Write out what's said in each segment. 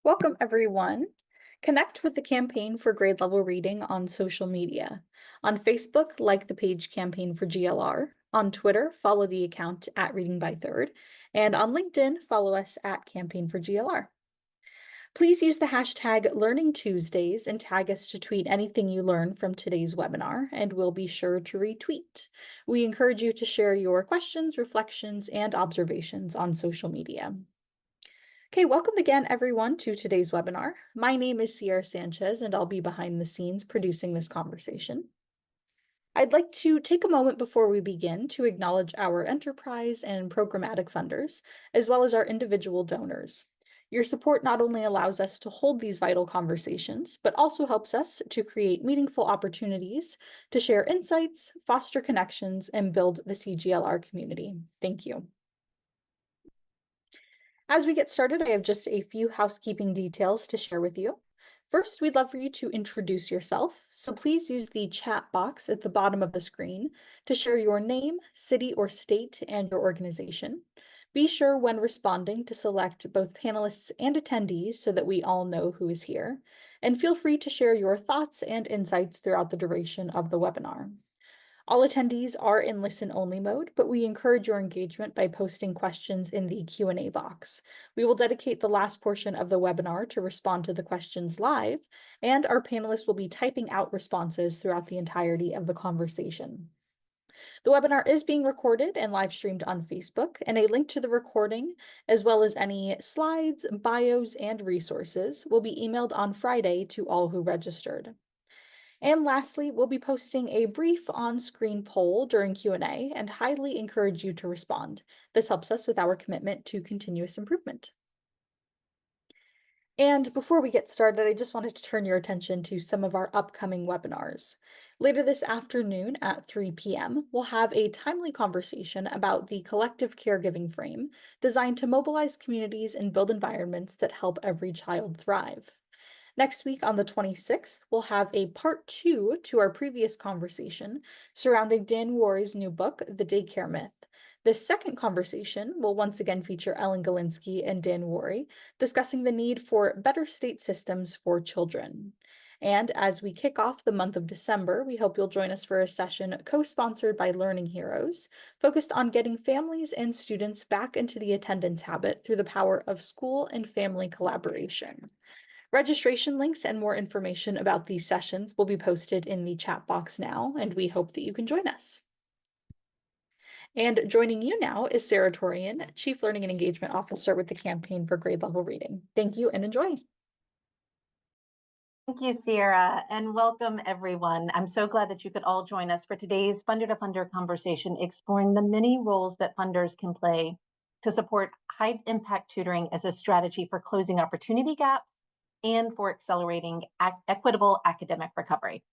Welcome, everyone. Connect with the Campaign for Grade Level Reading on social media. On Facebook, like the page Campaign for GLR. On Twitter, follow the account at Reading by Third. And on LinkedIn, follow us at Campaign for GLR. Please use the hashtag Learning Tuesdays and tag us to tweet anything you learn from today's webinar, and we'll be sure to retweet. We encourage you to share your questions, reflections, and observations on social media. Okay, welcome again, everyone, to today's webinar. My name is Sierra Sanchez, and I'll be behind the scenes producing this conversation. I'd like to take a moment before we begin to acknowledge our enterprise and programmatic funders, as well as our individual donors. Your support not only allows us to hold these vital conversations, but also helps us to create meaningful opportunities to share insights, foster connections, and build the CGLR community. Thank you. As we get started, I have just a few housekeeping details to share with you. First, we'd love for you to introduce yourself, so please use the chat box at the bottom of the screen to share your name, city or state, and your organization. Be sure when responding to select both panelists and attendees so that we all know who is here, and feel free to share your thoughts and insights throughout the duration of the webinar. All attendees are in listen-only mode, but we encourage your engagement by posting questions in the Q&A box. We will dedicate the last portion of the webinar to respond to the questions live, and our panelists will be typing out responses throughout the entirety of the conversation. The webinar is being recorded and live streamed on Facebook, and a link to the recording, as well as any slides, bios, and resources, will be emailed on Friday to all who registered. And lastly, we'll be posting a brief on-screen poll during Q&A and highly encourage you to respond. This helps us with our commitment to continuous improvement. And before we get started, I just wanted to turn your attention to some of our upcoming webinars. Later this afternoon at 3 p.m., we'll have a timely conversation about the collective caregiving frame designed to mobilize communities and build environments that help every child thrive. Next week on the 26th, we'll have a part 2 to our previous conversation surrounding Dan Worry's new book, The Daycare Myth. This second conversation will once again feature Ellen Galinsky and Dan Worry discussing the need for better state systems for children. And as we kick off the month of December, we hope you'll join us for a session co-sponsored by Learning Heroes, focused on getting families and students back into the attendance habit through the power of school and family collaboration. Registration links and more information about these sessions will be posted in the chat box now, and we hope that you can join us. And joining you now is Sarah Torian, Chief Learning and Engagement Officer with the Campaign for Grade Level Reading. Thank you and enjoy. Thank you, Sierra, and welcome everyone. I'm so glad that you could all join us for today's Funder to Funder conversation, exploring the many roles that funders can play to support high-impact tutoring as a strategy for closing opportunity gaps and for accelerating equitable academic recovery.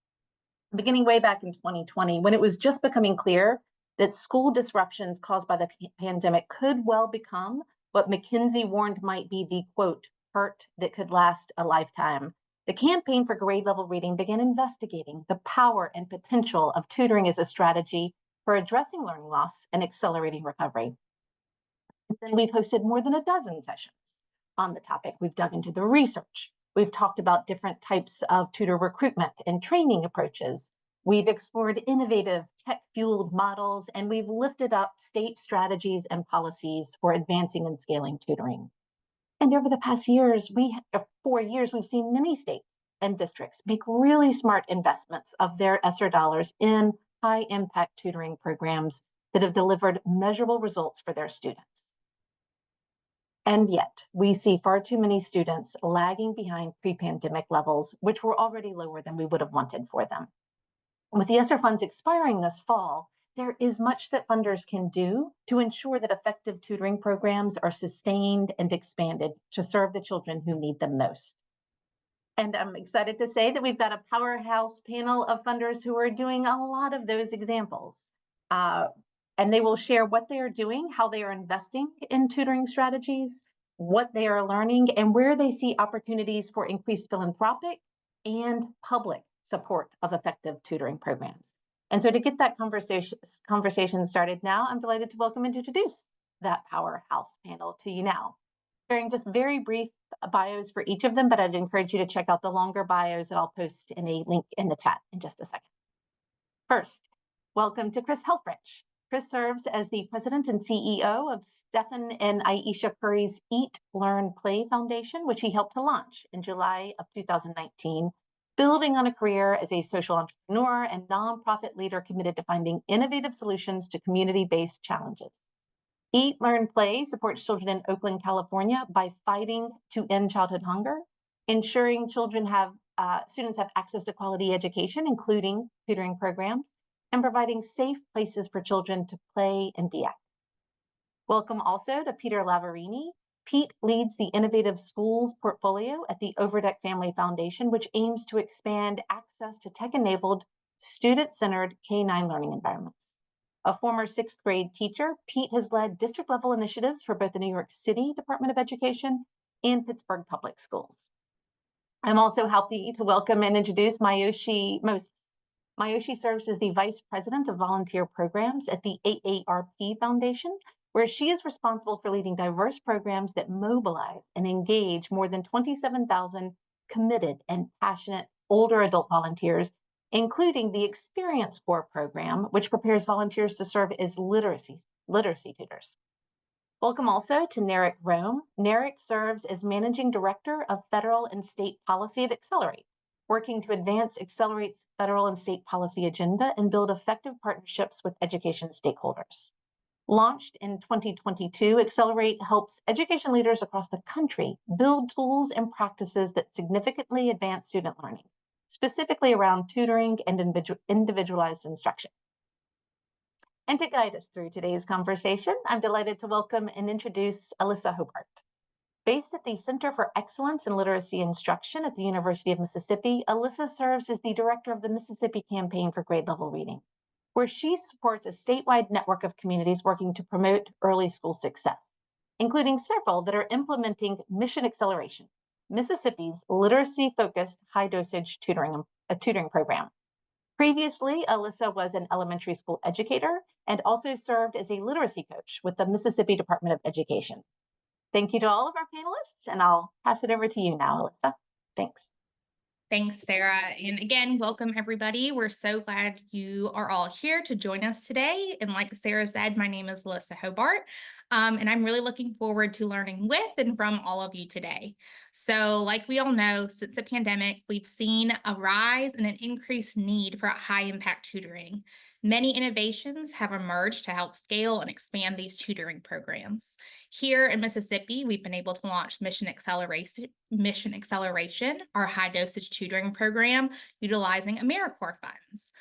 Beginning way back in 2020, when it was just becoming clear that school disruptions caused by the pandemic could well become what McKinsey warned might be the, quote, hurt that could last a lifetime, the Campaign for Grade Level Reading began investigating the power and potential of tutoring as a strategy for addressing learning loss and accelerating recovery. And then we've hosted more than a dozen sessions on the topic. We've dug into the research. We've talked about different types of tutor recruitment and training approaches. We've explored innovative tech-fueled models, and we've lifted up state strategies and policies for advancing and scaling tutoring. And over the past 4 years, we've seen many states and districts make really smart investments of their ESSER dollars in high-impact tutoring programs that have delivered measurable results for their students. And yet, we see far too many students lagging behind pre-pandemic levels, which were already lower than we would have wanted for them. With the ESSER funds expiring this fall, there is much that funders can do to ensure that effective tutoring programs are sustained and expanded to serve the children who need them most. And I'm excited to say that we've got a powerhouse panel of funders who are doing a lot of those examples. And they will share what they are doing, how they are investing in tutoring strategies, what they are learning, and where they see opportunities for increased philanthropic and public support of effective tutoring programs. And so to get that conversation started now, I'm delighted to welcome and introduce that powerhouse panel to you now. Sharing just very brief bios for each of them, but I'd encourage you to check out the longer bios that I'll post in a link in the chat in just a second. First, welcome to Chris Helfrich. Chris serves as the president and CEO of Stephen and Aisha Curry's Eat, Learn, Play Foundation, which he helped to launch in July of 2019, building on a career as a social entrepreneur and nonprofit leader committed to finding innovative solutions to community-based challenges. Eat, Learn, Play supports children in Oakland, California by fighting to end childhood hunger, ensuring students have access to quality education, including tutoring programs, and providing safe places for children to play and be active. Welcome also to Peter Lavarini. Pete leads the Innovative Schools portfolio at the Overdeck Family Foundation, which aims to expand access to tech-enabled, student-centered K-9 learning environments. A former 6th grade teacher, Pete has led district-level initiatives for both the New York City Department of Education and Pittsburgh Public Schools. I'm also happy to welcome and introduce Mayoshi Moses. Mayoshi serves as the Vice President of Volunteer Programs at the AARP Foundation, where she is responsible for leading diverse programs that mobilize and engage more than 27,000 committed and passionate older adult volunteers, including the Experience Corps program, which prepares volunteers to serve as literacy tutors. Welcome also to Narek Rome. Narek serves as Managing Director of Federal and State Policy at Accelerate, working to advance Accelerate's federal and state policy agenda and build effective partnerships with education stakeholders. Launched in 2022, Accelerate helps education leaders across the country build tools and practices that significantly advance student learning, specifically around tutoring and individualized instruction. And to guide us through today's conversation, I'm delighted to welcome and introduce Alyssa Hobart. Based at the Center for Excellence in Literacy Instruction at the University of Mississippi, Alyssa serves as the director of the Mississippi Campaign for Grade Level Reading, where she supports a statewide network of communities working to promote early school success, including several that are implementing Mission Acceleration, Mississippi's literacy-focused high-dosage tutoring program. Previously, Alyssa was an elementary school educator and also served as a literacy coach with the Mississippi Department of Education. Thank you to all of our panelists, and I'll pass it over to you now, Alyssa. Thanks. Thanks, Sarah. And again, welcome everybody. We're so glad you are all here to join us today. And like Sarah said, my name is Alyssa Hobart, and I'm really looking forward to learning with and from all of you today. So like we all know, since the pandemic, we've seen a rise and an increased need for high impact tutoring. Many innovations have emerged to help scale and expand these tutoring programs. Here in Mississippi, we've been able to launch Mission Acceleration, our high dosage tutoring program, utilizing AmeriCorps funds.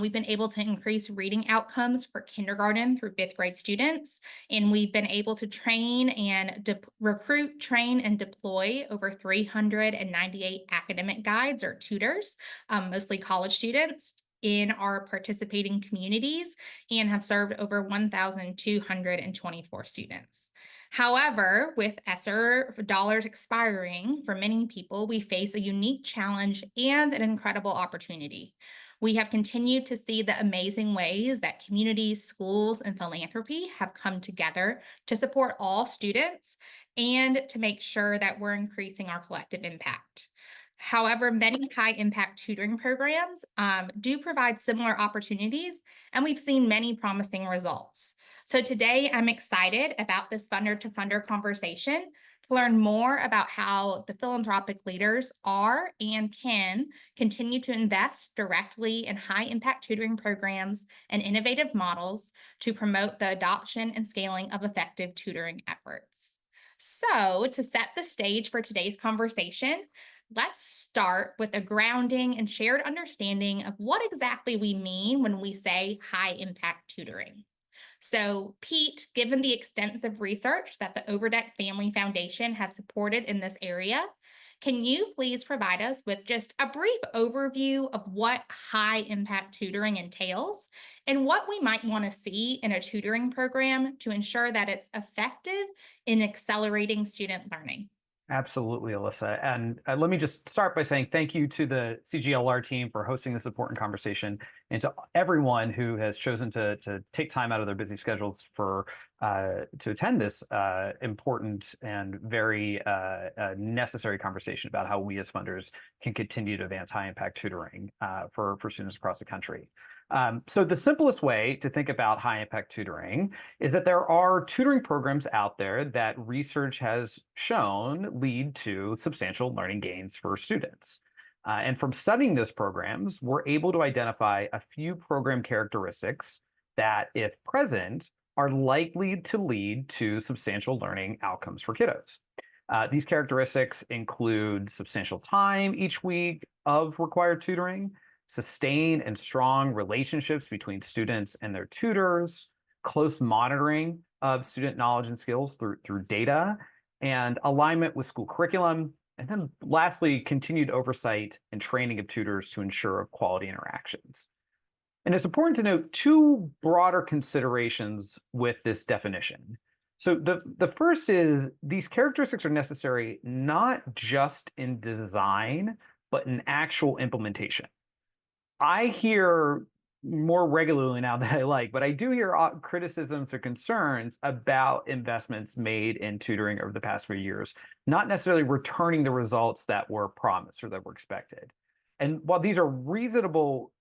We've been able to increase reading outcomes for kindergarten through 5th grade students, and we've been able to train and recruit, train, and deploy over 398 academic guides or tutors, mostly college students, in our participating communities, and have served over 1,224 students. However, with ESSER dollars expiring for many people, we face a unique challenge and an incredible opportunity. We have continued to see the amazing ways that communities, schools, and philanthropy have come together to support all students and to make sure that we're increasing our collective impact. However, many high-impact tutoring programs do provide similar opportunities, and we've seen many promising results. So today, I'm excited about this funder-to-funder conversation to learn more about how the philanthropic leaders are and can continue to invest directly in high-impact tutoring programs and innovative models to promote the adoption and scaling of effective tutoring efforts. So to set the stage for today's conversation, let's start with a grounding and shared understanding of what exactly we mean when we say high-impact tutoring. So, Pete, given the extensive research that the Overdeck Family Foundation has supported in this area, can you please provide us with just a brief overview of what high-impact tutoring entails and what we might want to see in a tutoring program to ensure that it's effective in accelerating student learning? Absolutely, Alyssa. And let me just start by saying thank you to the CGLR team for hosting this important conversation, and to everyone who has chosen to take time out of their busy schedules to attend this important and very necessary conversation about how we as funders can continue to advance high impact tutoring for students across the country. So the simplest way to think about high impact tutoring is that there are tutoring programs out there that research has shown lead to substantial learning gains for students. And from studying those programs, we're able to identify a few program characteristics that, if present, are likely to lead to substantial learning outcomes for kiddos. These characteristics include substantial time each week of required tutoring, sustained and strong relationships between students and their tutors, close monitoring of student knowledge and skills through data, and alignment with school curriculum, and then lastly, continued oversight and training of tutors to ensure quality interactions. And it's important to note two broader considerations with this definition. So the first is these characteristics are necessary not just in design, but in actual implementation. I hear more regularly now than I like, but I do hear criticisms or concerns about investments made in tutoring over the past few years, not necessarily returning the results that were promised or that were expected. And while these are reasonable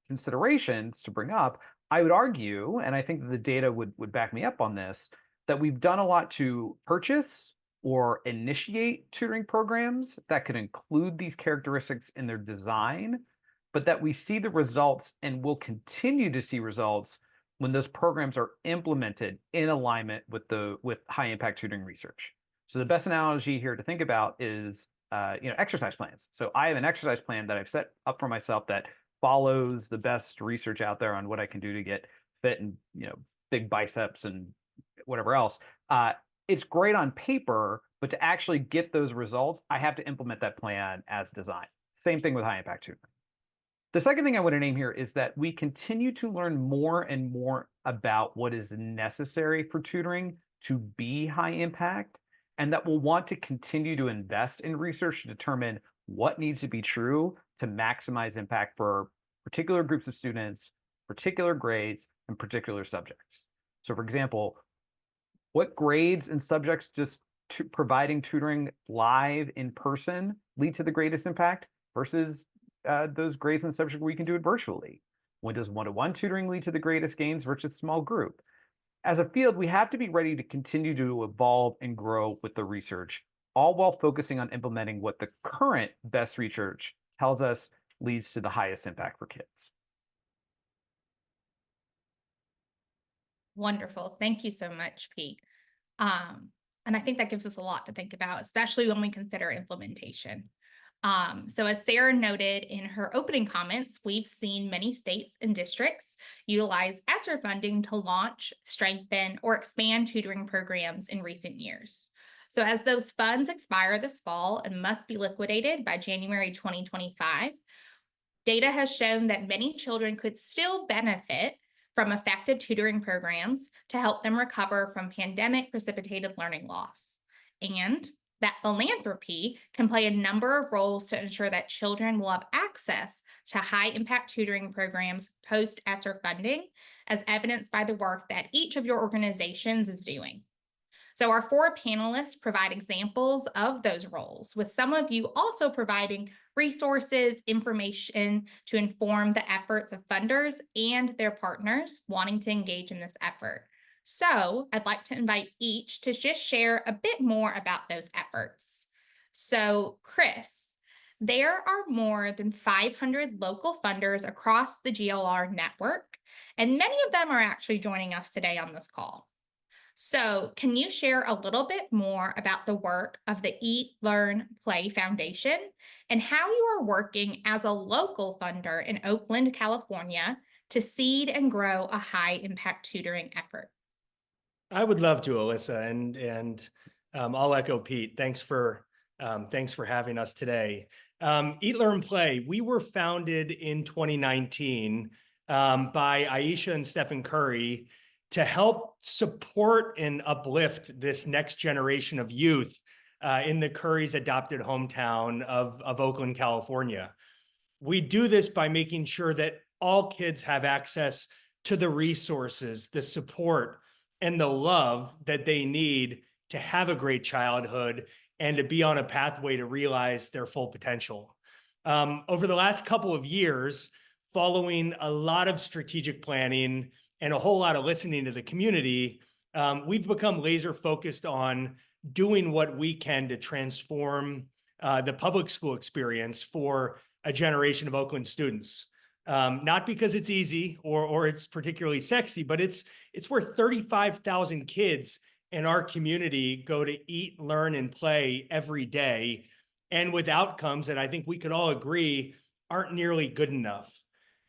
considerations to bring up, I would argue, and I think that the data would back me up on this, that we've done a lot to purchase or initiate tutoring programs that could include these characteristics in their design, but that we see the results and will continue to see results when those programs are implemented in alignment with high impact tutoring research. So the best analogy here to think about is exercise plans. So I have an exercise plan that I've set up for myself that follows the best research out there on what I can do to get fit and big biceps and whatever else. It's great on paper, but to actually get those results, I have to implement that plan as designed. Same thing with high impact tutoring. The second thing I want to name here is that we continue to learn more and more about what is necessary for tutoring to be high impact, and that we'll want to continue to invest in research to determine what needs to be true to maximize impact for particular groups of students, particular grades, and particular subjects. So for example, what grades and subjects just providing tutoring live in person lead to the greatest impact versus those grades and subjects where we can do it virtually? When does one-to-one tutoring lead to the greatest gains versus small group? As a field, we have to be ready to continue to evolve and grow with the research, all while focusing on implementing what the current best research tells us leads to the highest impact for kids. Wonderful. Thank you so much, Pete. And I think that gives us a lot to think about, especially when we consider implementation. So as Sarah noted in her opening comments, we've seen many states and districts utilize ESSER funding to launch, strengthen, or expand tutoring programs in recent years. So as those funds expire this fall and must be liquidated by January 2025, data has shown that many children could still benefit from effective tutoring programs to help them recover from pandemic-precipitated learning loss. And that philanthropy can play a number of roles to ensure that children will have access to high-impact tutoring programs post-ESSER funding, as evidenced by the work that each of your organizations is doing. So our four panelists provide examples of those roles, with some of you also providing resources, information to inform the efforts of funders and their partners wanting to engage in this effort. So I'd like to invite each to just share a bit more about those efforts. So Chris, there are more than 500 local funders across the GLR network, and many of them are actually joining us today on this call. So can you share a little bit more about the work of the Eat, Learn, Play Foundation and how you are working as a local funder in Oakland, California to seed and grow a high impact tutoring effort? I would love to, Alyssa, and I'll echo Pete. Thanks for having us today. Eat, Learn, Play. We were founded in 2019 by Aisha and Stephen Curry to help support and uplift this next generation of youth in the Currys' adopted hometown of Oakland, California. We do this by making sure that all kids have access to the resources, the support, and the love that they need to have a great childhood and to be on a pathway to realize their full potential. Over the last couple of years, following a lot of strategic planning and a whole lot of listening to the community, we've become laser focused on doing what we can to transform the public school experience for a generation of Oakland students. Not because it's easy or it's particularly sexy, but it's where 35,000 kids in our community go to eat, learn, and play every day, and with outcomes that I think we could all agree aren't nearly good enough.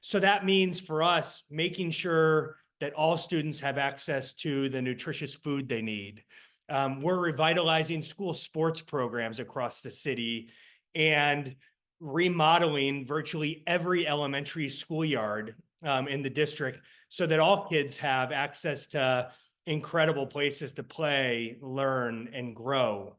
So that means for us, making sure that all students have access to the nutritious food they need. We're revitalizing school sports programs across the city and remodeling virtually every elementary schoolyard in the district so that all kids have access to incredible places to play, learn, and grow.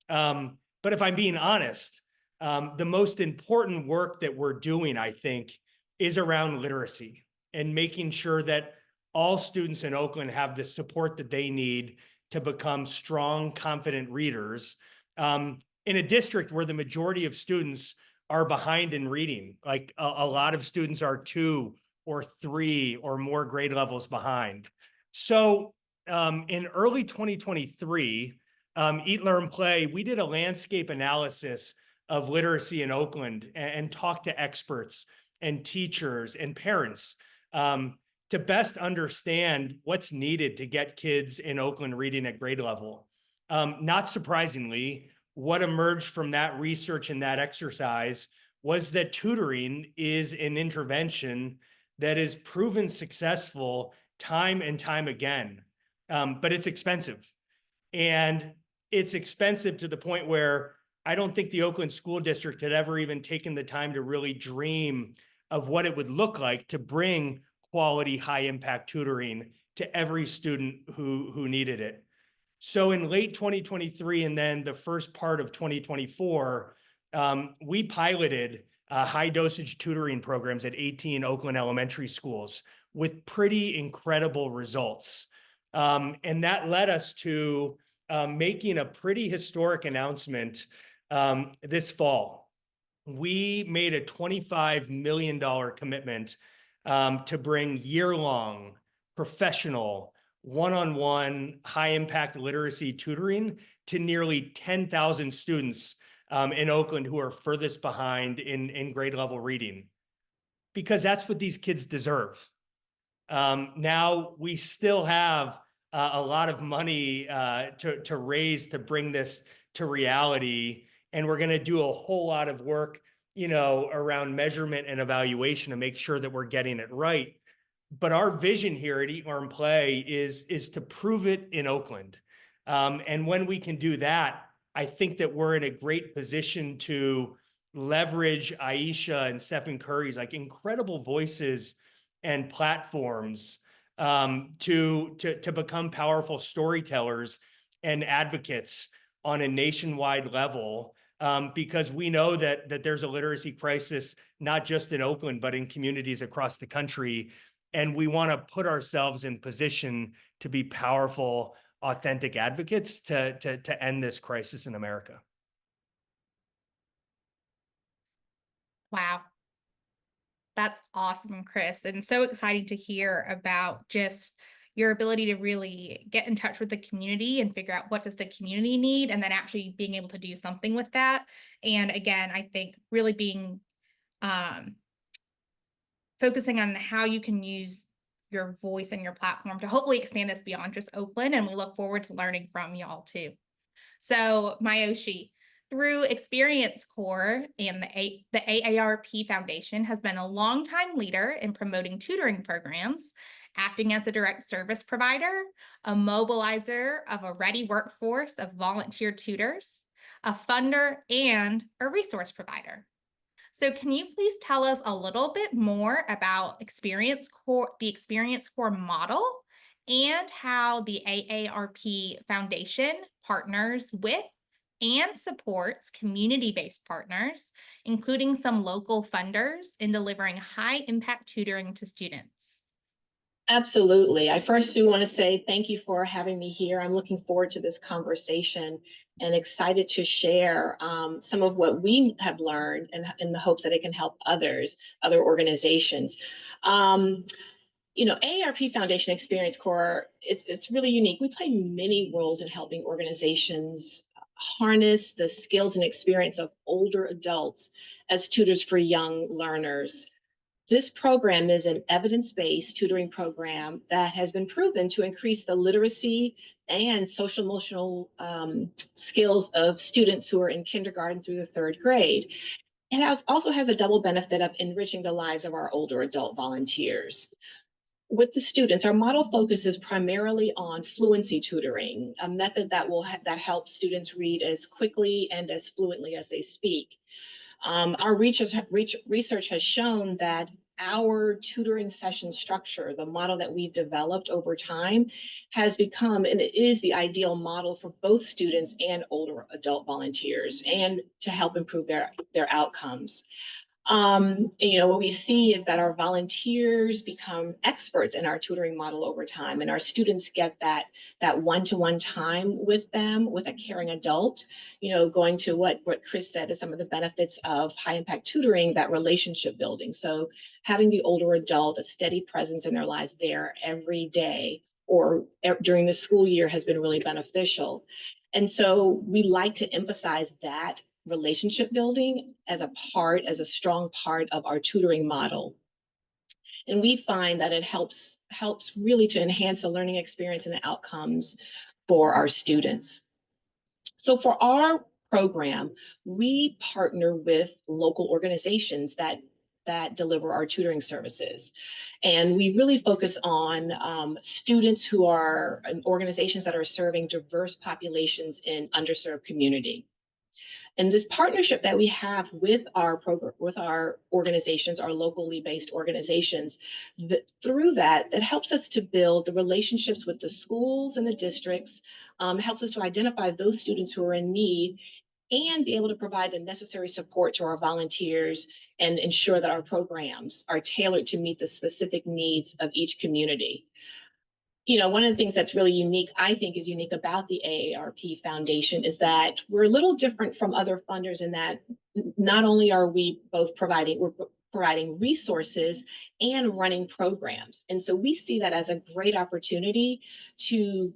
But if I'm being honest, the most important work that we're doing, I think, is around literacy and making sure that all students in Oakland have the support that they need to become strong, confident readers in a district where the majority of students are behind in reading. Like a lot of students are 2 or 3 or more grade levels behind. So in early 2023, Eat, Learn, Play, we did a landscape analysis of literacy in Oakland and talked to experts and teachers and parents to best understand what's needed to get kids in Oakland reading at grade level. Not surprisingly, what emerged from that research and that exercise was that tutoring is an intervention that is proven successful time and time again, but it's expensive. And it's expensive to the point where I don't think the Oakland School District had ever even taken the time to really dream of what it would look like to bring quality, high impact tutoring to every student who needed it. So in late 2023 and then the first part of 2024, we piloted high dosage tutoring programs at 18 Oakland elementary schools with pretty incredible results. And that led us to making a pretty historic announcement this fall. We made a $25 million commitment to bring year-long, professional, one-on-one, high-impact literacy tutoring to nearly 10,000 students in Oakland who are furthest behind in grade level reading, because that's what these kids deserve. Now, we still have a lot of money to raise to bring this to reality, and we're going to do a whole lot of work, around measurement and evaluation to make sure that we're getting it right. But our vision here at Eat, Learn, Play is to prove it in Oakland. And when we can do that, I think that we're in a great position to leverage Aisha and Stephen Curry's like incredible voices and platforms to become powerful storytellers and advocates on a nationwide level, because we know that there's a literacy crisis, not just in Oakland, but in communities across the country. And we want to put ourselves in position to be powerful, authentic advocates to end this crisis in America. Wow. That's awesome, Chris. And so exciting to hear about just your ability to really get in touch with the community and figure out what does the community need, and then actually being able to do something with that. And again, I think really being focusing on how you can use your voice and your platform to hopefully expand this beyond just Oakland. And we look forward to learning from y'all too. So Mayoshi, through Experience Corps and the AARP Foundation has been a longtime leader in promoting tutoring programs, acting as a direct service provider, a mobilizer of a ready workforce of volunteer tutors, a funder, and a resource provider. So can you please tell us a little bit more about Experience Corps, the Experience Corps model, and how the AARP Foundation partners with and supports community-based partners, including some local funders, in delivering high-impact tutoring to students. Absolutely. I first do want to say thank you for having me here. I'm looking forward to this conversation and excited to share some of what we have learned and in the hopes that it can help others, other organizations. AARP Foundation Experience Corps is really unique. We play many roles in helping organizations harness the skills and experience of older adults as tutors for young learners. This program is an evidence-based tutoring program that has been proven to increase the literacy and social emotional skills of students who are in kindergarten through the third grade. It also has a double benefit of enriching the lives of our older adult volunteers. With the students, our model focuses primarily on fluency tutoring, a method that that helps students read as quickly and as fluently as they speak. Our research has shown that our tutoring session structure, the model that we've developed over time, has become and it is the ideal model for both students and older adult volunteers, and to help improve their outcomes. What we see is that our volunteers become experts in our tutoring model over time, and our students get that one-to-one time with them, with a caring adult. Going to what Chris said is some of the benefits of high impact tutoring, that relationship building. So having the older adult, a steady presence in their lives there every day or during the school year has been really beneficial. And so we like to emphasize that relationship building as a strong part of our tutoring model. And we find that it helps really to enhance the learning experience and the outcomes for our students. So for our program, we partner with local organizations that deliver our tutoring services. And we really focus on students who are organizations that are serving diverse populations in underserved community. And this partnership that we have with our organizations, our locally based organizations, through that, it helps us to build the relationships with the schools and the districts, helps us to identify those students who are in need, and be able to provide the necessary support to our volunteers and ensure that our programs are tailored to meet the specific needs of each community. One of the things that's really unique, I think is unique about the AARP Foundation is that we're a little different from other funders in that not only are we both providing resources and running programs. And so we see that as a great opportunity to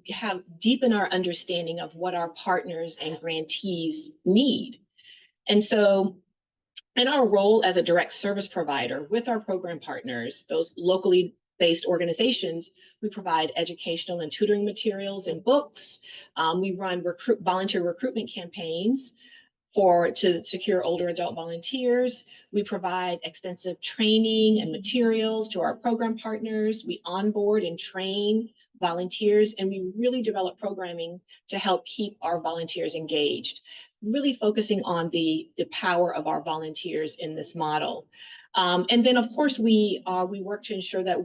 deepen our understanding of what our partners and grantees need. And so in our role as a direct service provider with our program partners, those locally based organizations, we provide educational and tutoring materials and books. We run volunteer recruitment campaigns to secure older adult volunteers. We provide extensive training and materials to our program partners. We onboard and train volunteers, and we really develop programming to help keep our volunteers engaged, really focusing on the power of our volunteers in this model. And then, of course, we work to ensure that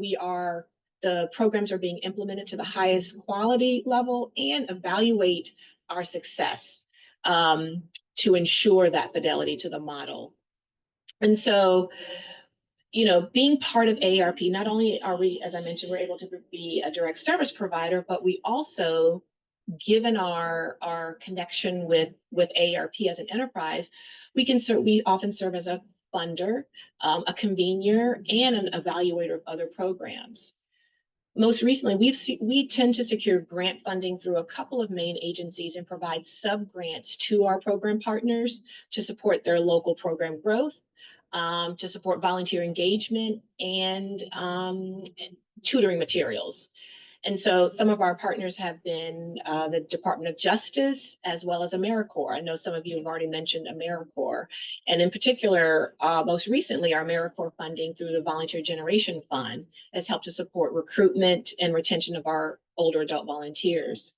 the programs are being implemented to the highest quality level and evaluate our success to ensure that fidelity to the model. And so, being part of AARP, not only are we, as I mentioned, we're able to be a direct service provider, but we also, given our connection with AARP as an enterprise, we often serve as a funder, a convener, and an evaluator of other programs. Most recently, we tend to secure grant funding through a couple of main agencies and provide sub-grants to our program partners to support their local program growth, to support volunteer engagement, and tutoring materials. And so some of our partners have been the Department of Justice, as well as AmeriCorps. I know some of you have already mentioned AmeriCorps. And in particular, most recently, our AmeriCorps funding through the Volunteer Generation Fund has helped to support recruitment and retention of our older adult volunteers.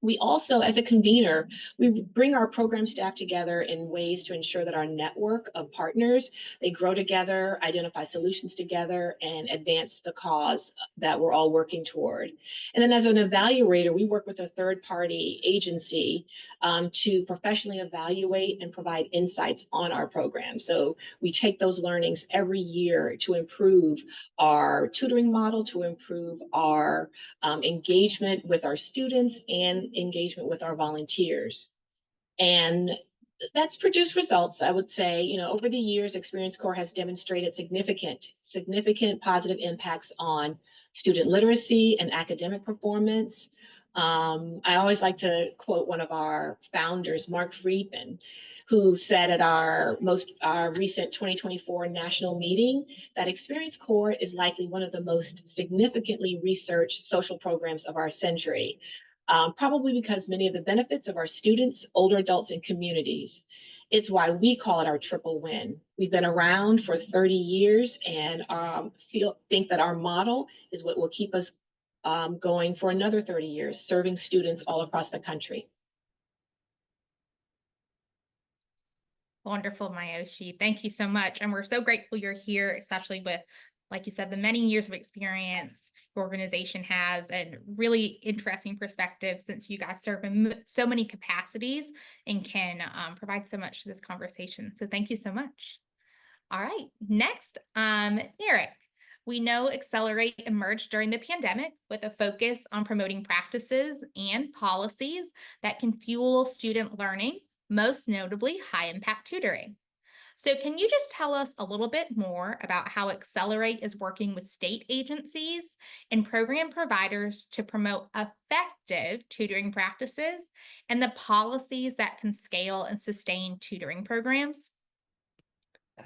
We also, as a convener, we bring our program staff together in ways to ensure that our network of partners, they grow together, identify solutions together, and advance the cause that we're all working toward. And then as an evaluator, we work with a third-party agency to professionally evaluate and provide insights on our program. So we take those learnings every year to improve our tutoring model, to improve our engagement with our students and engagement with our volunteers. And that's produced results. I would say, over the years, Experience Corps has demonstrated significant positive impacts on student literacy and academic performance. I always like to quote one of our founders, Mark Friedman, who said at our recent 2024 national meeting that Experience Corps is likely one of the most significantly researched social programs of our century. Probably because many of the benefits of our students, older adults, and communities. It's why we call it our triple win. We've been around for 30 years and think that our model is what will keep us going for another 30 years, serving students all across the country. Wonderful, Mayoshi. Thank you so much. And we're so grateful you're here, especially with, like you said, the many years of experience your organization has and really interesting perspectives since you guys serve in so many capacities and can provide so much to this conversation. So thank you so much. All right, next, Eric. We know Accelerate emerged during the pandemic with a focus on promoting practices and policies that can fuel student learning, most notably high impact tutoring. So can you just tell us a little bit more about how Accelerate is working with state agencies and program providers to promote effective tutoring practices and the policies that can scale and sustain tutoring programs?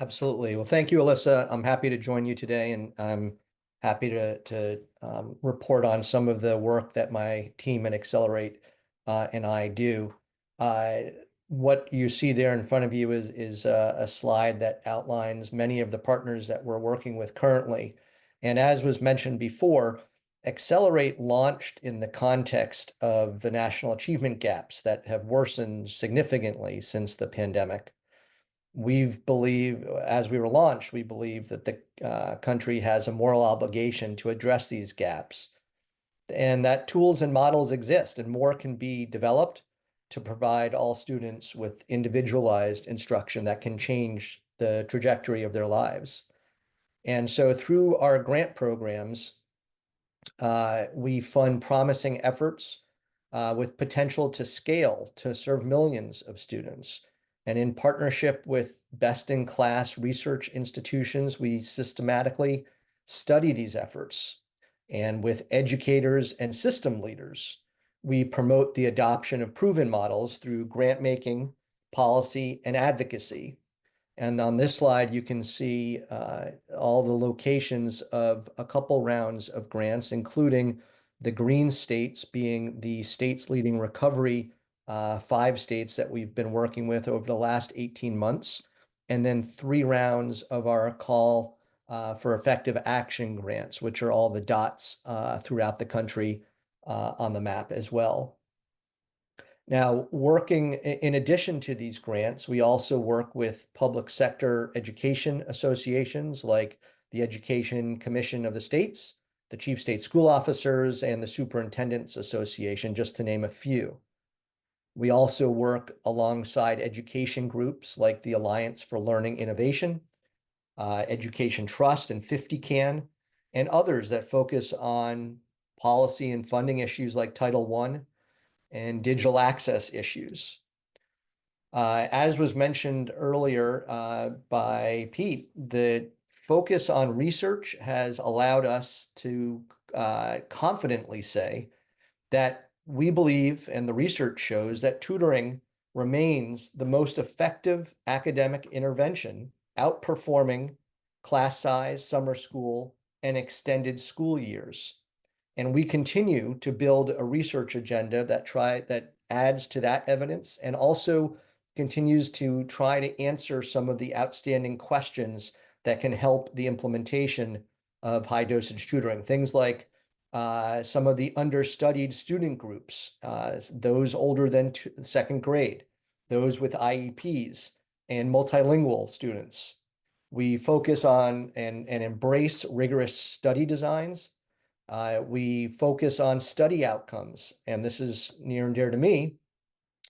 Absolutely. Well, thank you, Alyssa. I'm happy to join you today, and I'm happy to report on some of the work that my team at Accelerate and I do. What you see there in front of you is a slide that outlines many of the partners that we're working with currently. And as was mentioned before, Accelerate launched in the context of the national achievement gaps that have worsened significantly since the pandemic. As we were launched, we believe that the country has a moral obligation to address these gaps, and that tools and models exist and more can be developed to provide all students with individualized instruction that can change the trajectory of their lives. And so through our grant programs, we fund promising efforts with potential to scale to serve millions of students. And in partnership with best-in-class research institutions, we systematically study these efforts. And with educators and system leaders, we promote the adoption of proven models through grant making, policy, and advocacy. And on this slide, you can see all the locations of a couple rounds of grants, including the green states being the states leading recovery 5 states that we've been working with over the last 18 months, and then 3 rounds of our call for effective action grants, which are all the dots throughout the country on the map as well. Now, working in addition to these grants, we also work with public sector education associations like the Education Commission of the States, the Chief State School Officers, and the Superintendents Association, just to name a few. We also work alongside education groups like the Alliance for Learning Innovation, Education Trust, and 50CAN, and others that focus on policy and funding issues like Title I and digital access issues. As was mentioned earlier by Pete, the focus on research has allowed us to confidently say that we believe, and the research shows, that tutoring remains the most effective academic intervention, outperforming class size, summer school, and extended school years. And we continue to build a research agenda that adds to that evidence and also continues to try to answer some of the outstanding questions that can help the implementation of high dosage tutoring. Things like some of the understudied student groups, those older than second grade, those with IEPs, and multilingual students. We focus on and embrace rigorous study designs. We focus on study outcomes, and this is near and dear to me,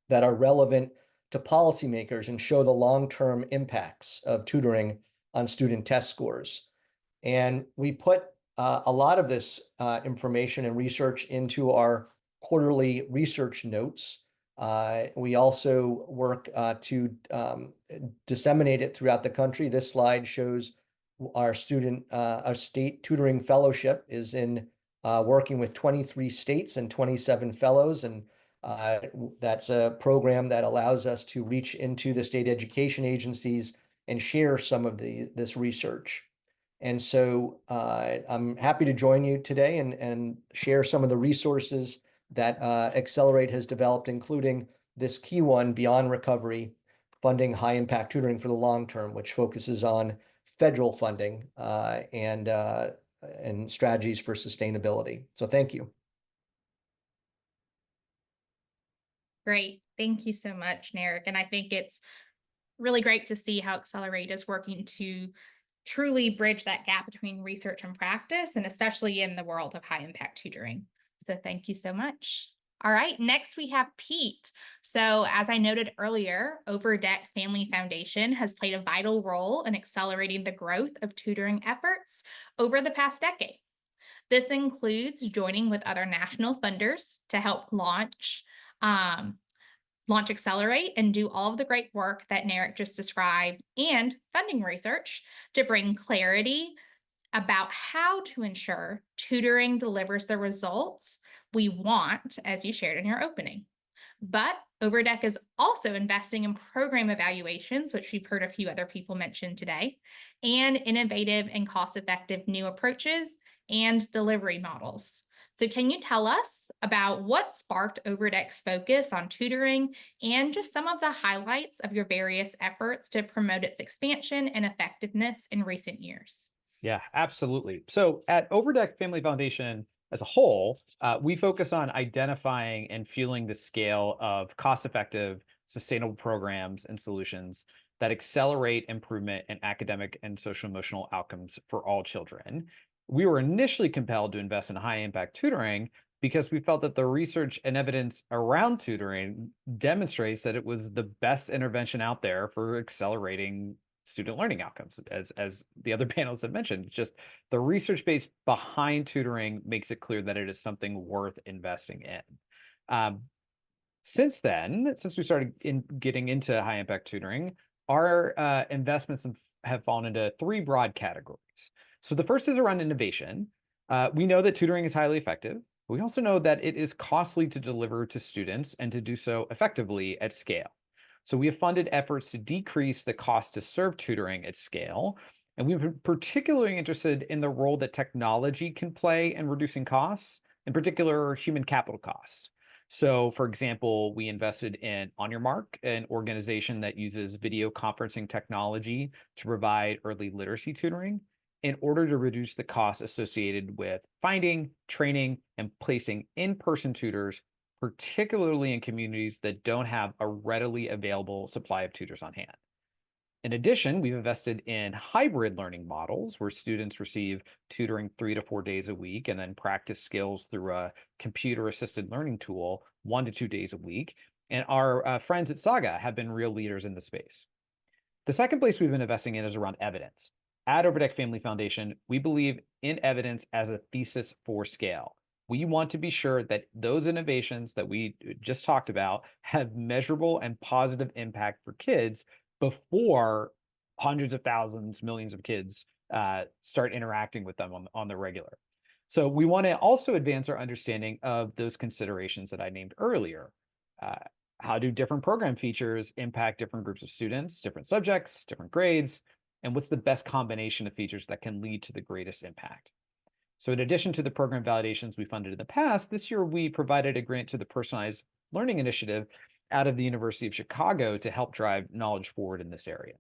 that are relevant to policymakers and show the long-term impacts of tutoring on student test scores. And we put a lot of this information and research into our quarterly research notes. We also work to disseminate it throughout the country. This slide shows our state tutoring fellowship is in working with 23 states and 27 fellows. And that's a program that allows us to reach into the state education agencies and share some of this research. And so I'm happy to join you today and share some of the resources that Accelerate has developed, including this key one, Beyond Recovery, funding high impact tutoring for the long term, which focuses on federal funding and strategies for sustainability. So thank you. Great. Thank you so much, Narek. And I think it's really great to see how Accelerate is working to truly bridge that gap between research and practice, and especially in the world of high impact tutoring. So thank you so much. All right, next we have Pete. So as I noted earlier, Overdeck Family Foundation has played a vital role in accelerating the growth of tutoring efforts over the past decade. This includes joining with other national funders to help launch Accelerate and do all of the great work that Narek just described, and funding research to bring clarity about how to ensure tutoring delivers the results we want, as you shared in your opening. But Overdeck is also investing in program evaluations, which we've heard a few other people mention today, and innovative and cost-effective new approaches and delivery models. So can you tell us about what sparked Overdeck's focus on tutoring and just some of the highlights of your various efforts to promote its expansion and effectiveness in recent years? Yeah, absolutely. So at Overdeck Family Foundation as a whole, we focus on identifying and fueling the scale of cost-effective, sustainable programs and solutions that accelerate improvement in academic and social-emotional outcomes for all children. We were initially compelled to invest in high-impact tutoring because we felt that the research and evidence around tutoring demonstrates that it was the best intervention out there for accelerating student learning outcomes. As the other panelists have mentioned, just the research base behind tutoring makes it clear that it is something worth investing in. Since then, since we started getting into high impact tutoring, our investments have fallen into three broad categories. So the first is around innovation. We know that tutoring is highly effective. We also know that it is costly to deliver to students and to do so effectively at scale. So we have funded efforts to decrease the cost to serve tutoring at scale. And we've been particularly interested in the role that technology can play in reducing costs, in particular human capital costs. So for example, we invested in On Your Mark, an organization that uses video conferencing technology to provide early literacy tutoring in order to reduce the costs associated with finding, training, and placing in-person tutors, particularly in communities that don't have a readily available supply of tutors on hand. In addition, we've invested in hybrid learning models where students receive tutoring 3 to 4 days a week and then practice skills through a computer-assisted learning tool 1 to 2 days a week. And our friends at Saga have been real leaders in the space. The second place we've been investing in is around evidence. At Overdeck Family Foundation, we believe in evidence as a thesis for scale. We want to be sure that those innovations that we just talked about have measurable and positive impact for kids before hundreds of thousands, millions of kids start interacting with them on the regular. So we want to also advance our understanding of those considerations that I named earlier. How do different program features impact different groups of students, different subjects, different grades, and what's the best combination of features that can lead to the greatest impact? So in addition to the program validations we funded in the past, this year we provided a grant to the Personalized Learning Initiative out of the University of Chicago to help drive knowledge forward in this area.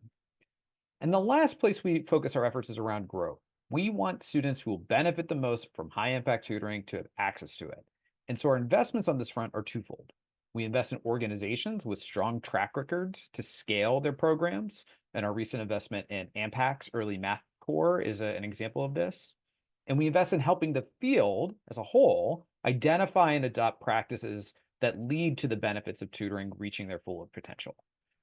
And the last place we focus our efforts is around growth. We want students who will benefit the most from high impact tutoring to have access to it. And so our investments on this front are twofold. We invest in organizations with strong track records to scale their programs, and our recent investment in AMPAC's Early Math Corps is an example of this. And we invest in helping the field as a whole identify and adopt practices that lead to the benefits of tutoring reaching their full potential.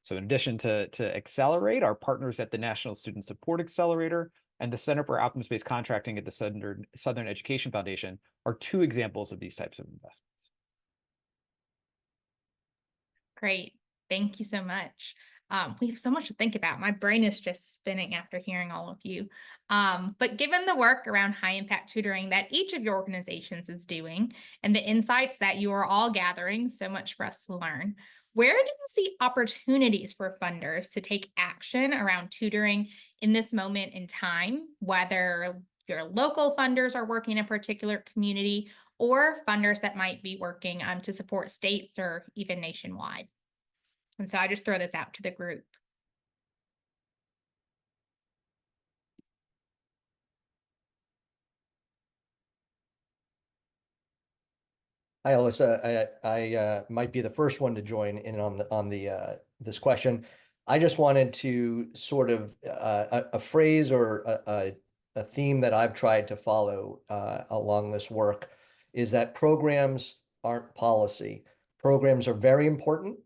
So in addition to Accelerate, our partners at the National Student Support Accelerator and the Center for Outcomes-Based Contracting at the Southern Education Foundation are two examples of these types of investments. Great. Thank you so much. We have so much to think about. My brain is just spinning after hearing all of you. But given the work around high impact tutoring that each of your organizations is doing and the insights that you are all gathering, so much for us to learn, where do you see opportunities for funders to take action around tutoring in this moment in time, whether your local funders are working in a particular community or funders that might be working to support states or even nationwide? And so I just throw this out to the group. Hi, Alyssa. I might be the first one to join in on this question. I just wanted to sort of a phrase or a theme that I've tried to follow along this work is that programs aren't policy. Programs are very important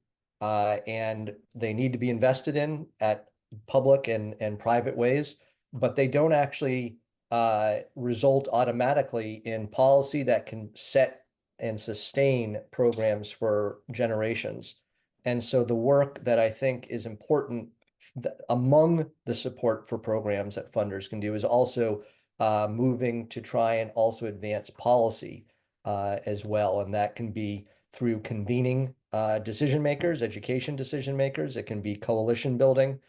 and they need to be invested in at public and private ways, but they don't actually result automatically in policy that can set and sustain programs for generations. And so the work that I think is important among the support for programs that funders can do is also moving to try and also advance policy as well. And that can be through convening decision makers, education decision makers. It can be coalition building.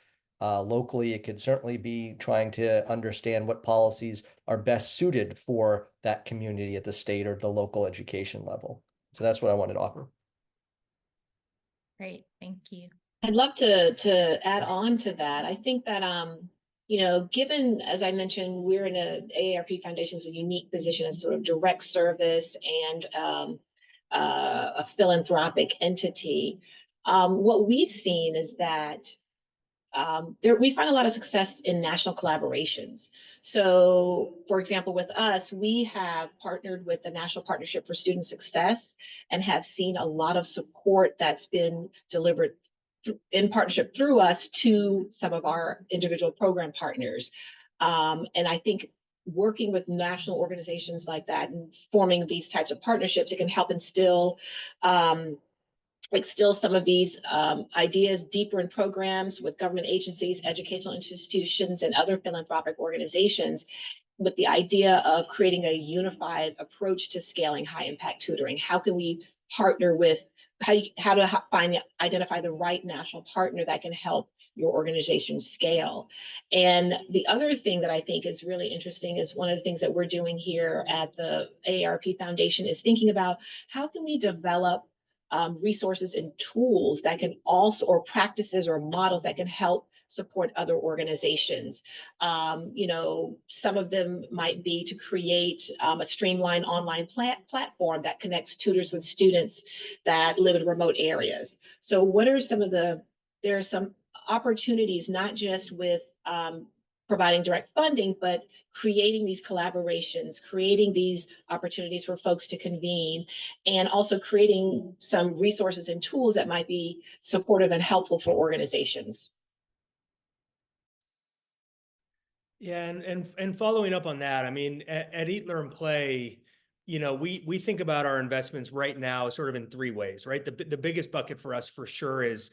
Locally, it could certainly be trying to understand what policies are best suited for that community at the state or the local education level. So that's what I wanted to offer. Great, thank you. I'd love to add on to that. I think that you know, given, as I mentioned, we're in a AARP Foundation's a unique position as sort of direct service and a philanthropic entity. What we've seen is that we find a lot of success in national collaborations. So, for example, with us, we have partnered with the National Partnership for Student Success and have seen a lot of support that's been delivered in partnership through us to some of our individual program partners. And I think working with national organizations like that and forming these types of partnerships, it can help instill some of these ideas deeper in programs with government agencies, educational institutions, and other philanthropic organizations, with the idea of creating a unified approach to scaling high impact tutoring. How can we partner with, how to identify the right national partner that can help your organization scale? And the other thing that I think is really interesting is one of the things that we're doing here at the AARP Foundation is thinking about how can we develop resources and tools that can also, or practices or models that can help support other organizations. You know, some of them might be to create a streamlined online platform that connects tutors with students that live in remote areas. So what are some of there are some opportunities, not just with providing direct funding, but creating these collaborations, creating these opportunities for folks to convene, and also creating some resources and tools that might be supportive and helpful for organizations. Yeah, and following up on that, I mean, at Eat, Learn, Play, you know, we think about our investments right now sort of in three ways, right? The biggest bucket for us for sure is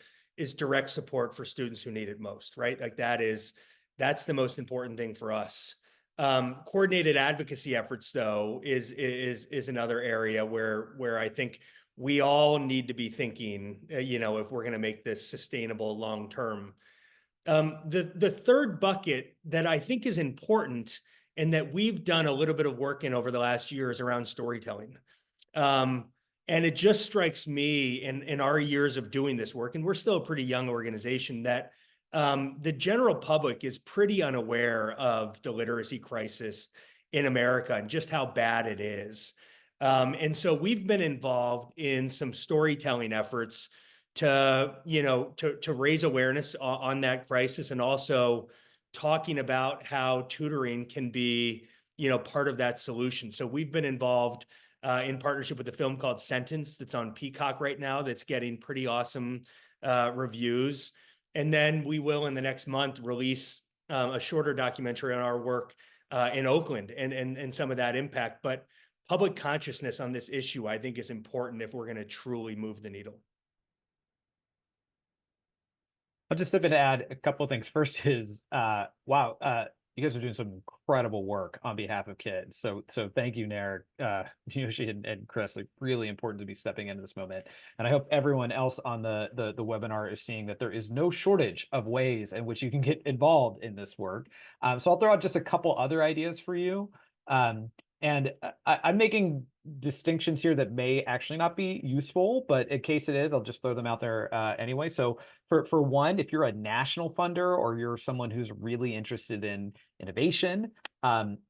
direct support for students who need it most, right? Like that's the most important thing for us. Coordinated advocacy efforts, though, is another area where I think we all need to be thinking, you know, if we're going to make this sustainable long term. The third bucket that I think is important and that we've done a little bit of work in over the last year is around storytelling. And it just strikes me in our years of doing this work, and we're still a pretty young organization, that the general public is pretty unaware of the literacy crisis in America and just how bad it is. And so we've been involved in some storytelling efforts to, to raise awareness on that crisis, and also talking about how tutoring can be, part of that solution. So we've been involved in partnership with a film called Sentence that's on Peacock right now that's getting pretty awesome reviews. And then we will, in the next month, release a shorter documentary on our work in Oakland and some of that impact. But public consciousness on this issue, I think, is important if we're going to truly move the needle. I'll just step in to add a couple of things. First is, wow, you guys are doing some incredible work on behalf of kids. So thank you, Nair, Yoshi, and Chris. Like, really important to be stepping into this moment. And I hope everyone else on the webinar is seeing that there is no shortage of ways in which you can get involved in this work. So I'll throw out just a couple other ideas for you. And I'm making distinctions here that may actually not be useful, but in case it is, I'll just throw them out there anyway. So for one, if you're a national funder or you're someone who's really interested in innovation,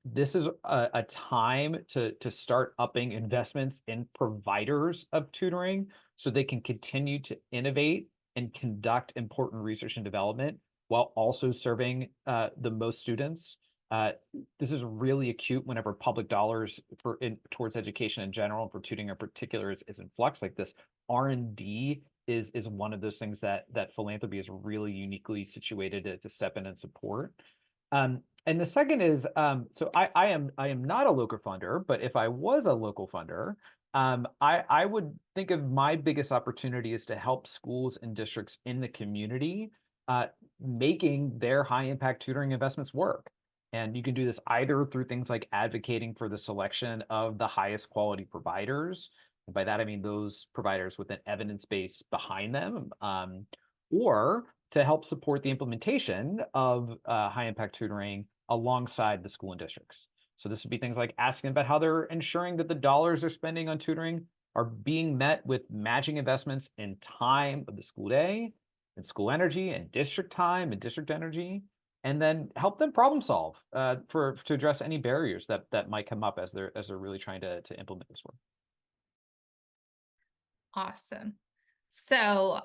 this is a time to start upping investments in providers of tutoring so they can continue to innovate and conduct important research and development while also serving the most students. This is really acute whenever public dollars towards education in general and for tutoring in particular is in flux. Like this R&D is one of those things that philanthropy is really uniquely situated to step in and support. And the second is, so I am not a local funder, but if I was a local funder, I would think of my biggest opportunity is to help schools and districts in the community making their high impact tutoring investments work. And you can do this either through things like advocating for the selection of the highest quality providers. And by that, I mean those providers with an evidence base behind them, or to help support the implementation of high impact tutoring alongside the school and districts. So this would be things like asking about how they're ensuring that the dollars they're spending on tutoring are being met with matching investments in time of the school day, and school energy, and district time, and district energy, and then help them problem solve to address any barriers that might come up as they're really trying to implement this work. Awesome. So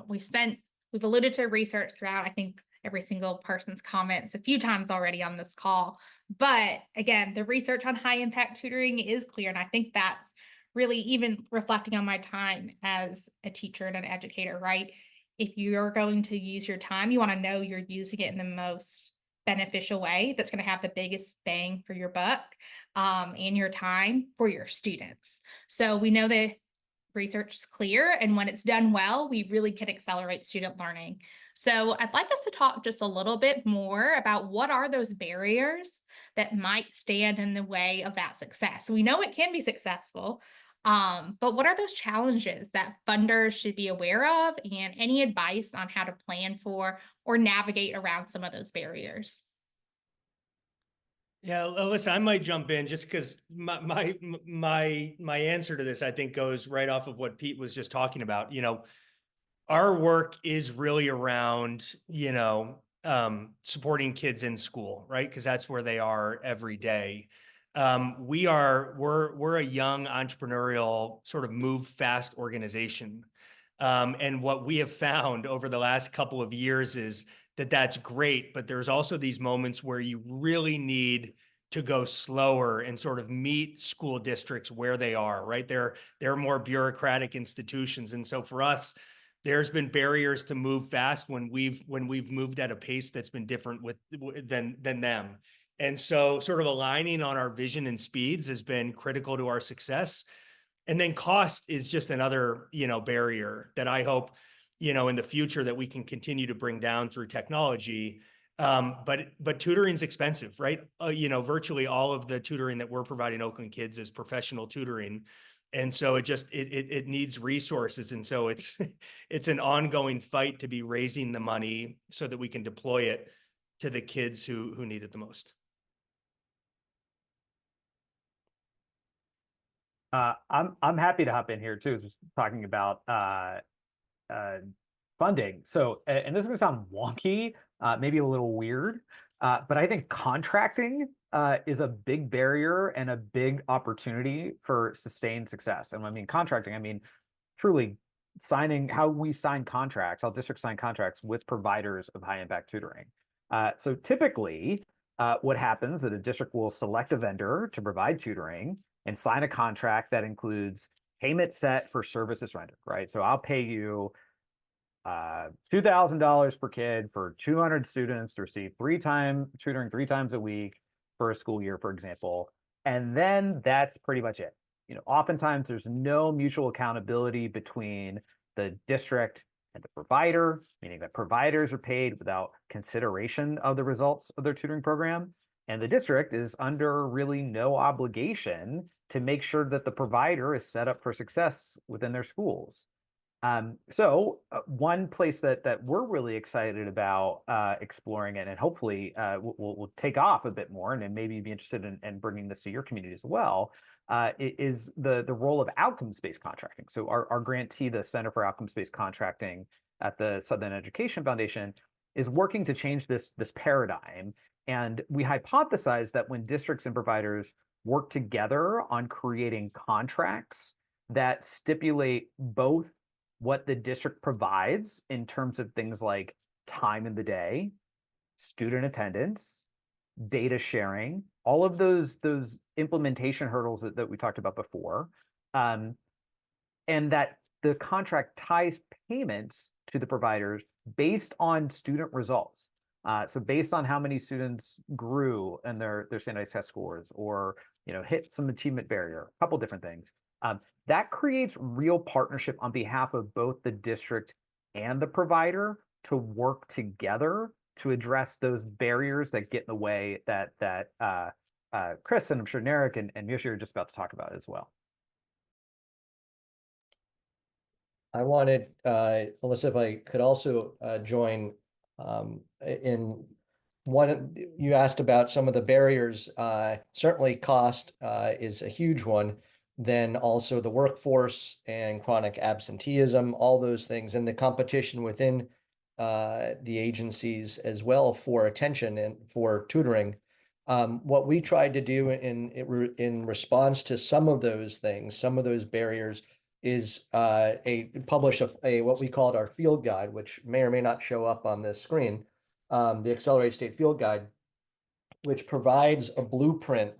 we've alluded to research throughout, I think, every single person's comments a few times already on this call. But again, the research on high impact tutoring is clear. And I think that's really, even reflecting on my time as a teacher and an educator, right? If you're going to use your time, you want to know you're using it in the most beneficial way that's going to have the biggest bang for your buck and your time for your students. So we know that research is clear, and when it's done well, we really can accelerate student learning. So I'd like us to talk just a little bit more about what are those barriers that might stand in the way of that success. We know it can be successful, but what are those challenges that funders should be aware of, and any advice on how to plan for or navigate around some of those barriers? Yeah, Alyssa, I might jump in just because my answer to this, I think, goes right off of what Pete was just talking about. Our work is really around, supporting kids in school, right? Because that's where they are every day. We're a young entrepreneurial sort of move fast organization. And what we have found over the last couple of years is that that's great, but there's also these moments where you really need to go slower and sort of meet school districts where they are, right? They're more bureaucratic institutions. And so for us, there's been barriers to move fast when we've moved at a pace that's been different than them. And so sort of aligning on our vision and speeds has been critical to our success. And then cost is just another, barrier that I hope, in the future that we can continue to bring down through technology. But tutoring's expensive, right? Virtually all of the tutoring that we're providing Oakland kids is professional tutoring. And so it needs resources. And so it's an ongoing fight to be raising the money so that we can deploy it to the kids who need it the most. I'm happy to hop in here too, just talking about funding. So, and this is going to sound wonky, maybe a little weird, but I think contracting is a big barrier and a big opportunity for sustained success. And when I mean contracting, I mean truly signing, how we sign contracts, how districts sign contracts with providers of high impact tutoring. So typically, what happens is that a district will select a vendor to provide tutoring and sign a contract that includes payment set for services rendered, right? So I'll pay you $2,000 per kid for 200 students to receive tutoring 3 times a week for a school year, for example. And then that's pretty much it. Oftentimes there's no mutual accountability between the district and the provider, meaning that providers are paid without consideration of the results of their tutoring program. And the district is under really no obligation to make sure that the provider is set up for success within their schools. So one place that we're really excited about exploring it, and hopefully we'll take off a bit more, and then maybe be interested in bringing this to your community as well, is the role of outcomes-based contracting. So our grantee, the Center for Outcomes-Based Contracting at the Southern Education Foundation, is working to change this paradigm. And we hypothesize that when districts and providers work together on creating contracts that stipulate both what the district provides in terms of things like time in the day, student attendance, data sharing, all of those implementation hurdles that we talked about before, and that the contract ties payments to the providers based on student results. So based on how many students grew in their standardized test scores, or hit some achievement barrier, a couple different things. That creates real partnership on behalf of both the district and the provider to work together to address those barriers that get in the way that Chris, and I'm sure Narek and Yoshi are just about to talk about as well. I wanted, Alyssa, if I could also join in one. You asked about some of the barriers. Certainly cost is a huge one. Then also the workforce and chronic absenteeism, all those things, and the competition within the agencies as well for attention and for tutoring. What we tried to do in response to some of those things, some of those barriers, is publish a what we called our field guide, which may or may not show up on this screen, the Accelerated State Field Guide, which provides a blueprint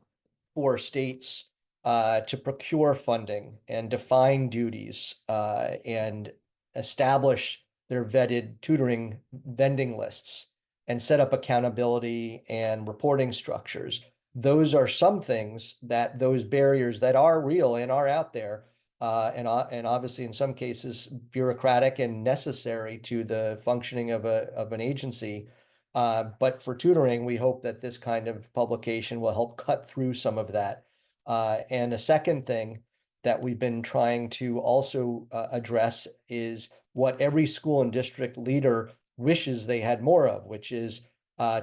for states to procure funding and define duties and establish their vetted tutoring vending lists and set up accountability and reporting structures. Those are some things that those barriers that are real and are out there, and obviously in some cases bureaucratic and necessary to the functioning of an agency. But for tutoring, we hope that this kind of publication will help cut through some of that. And a second thing that we've been trying to also address is what every school and district leader wishes they had more of, which is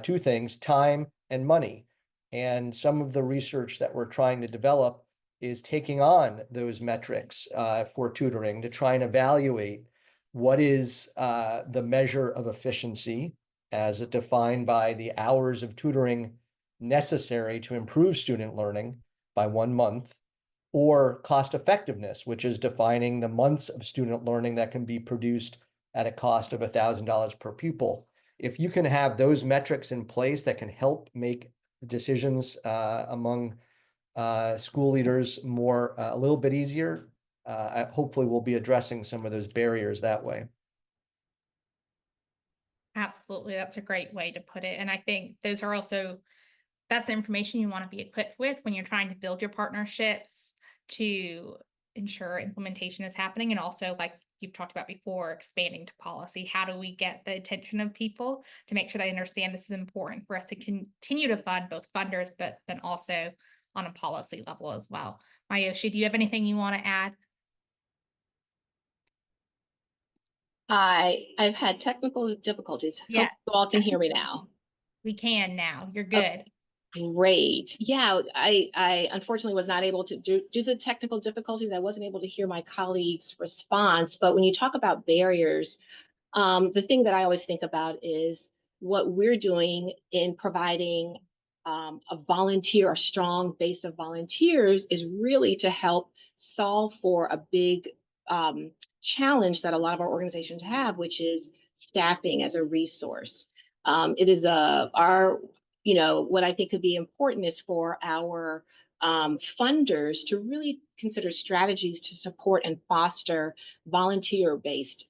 2 things: time and money. And some of the research that we're trying to develop is taking on those metrics for tutoring to try and evaluate what is the measure of efficiency as defined by the hours of tutoring necessary to improve student learning by 1 month, or cost effectiveness, which is defining the months of student learning that can be produced at a cost of $1,000 per pupil. If you can have those metrics in place that can help make decisions among school leaders a little bit easier, hopefully we'll be addressing some of those barriers that way. Absolutely. That's a great way to put it. And I think that's the information you want to be equipped with when you're trying to build your partnerships to ensure implementation is happening. And also, like you've talked about before, expanding to policy. How do we get the attention of people to make sure they understand this is important for us to continue to fund both funders, but then also on a policy level as well. Mayoshi, do you have anything you want to add? I've had technical difficulties. Yeah. Hope you all can hear me now. We can now. You're good. Great. Yeah, I unfortunately was not able to, due to the technical difficulties, I wasn't able to hear my colleague's response. But when you talk about barriers, The thing that I always think about is what we're doing in providing a volunteer, a strong base of volunteers, is really to help solve for a big challenge that a lot of our organizations have, which is staffing as a resource. It is what I think could be important is for our funders to really consider strategies to support and foster volunteer-based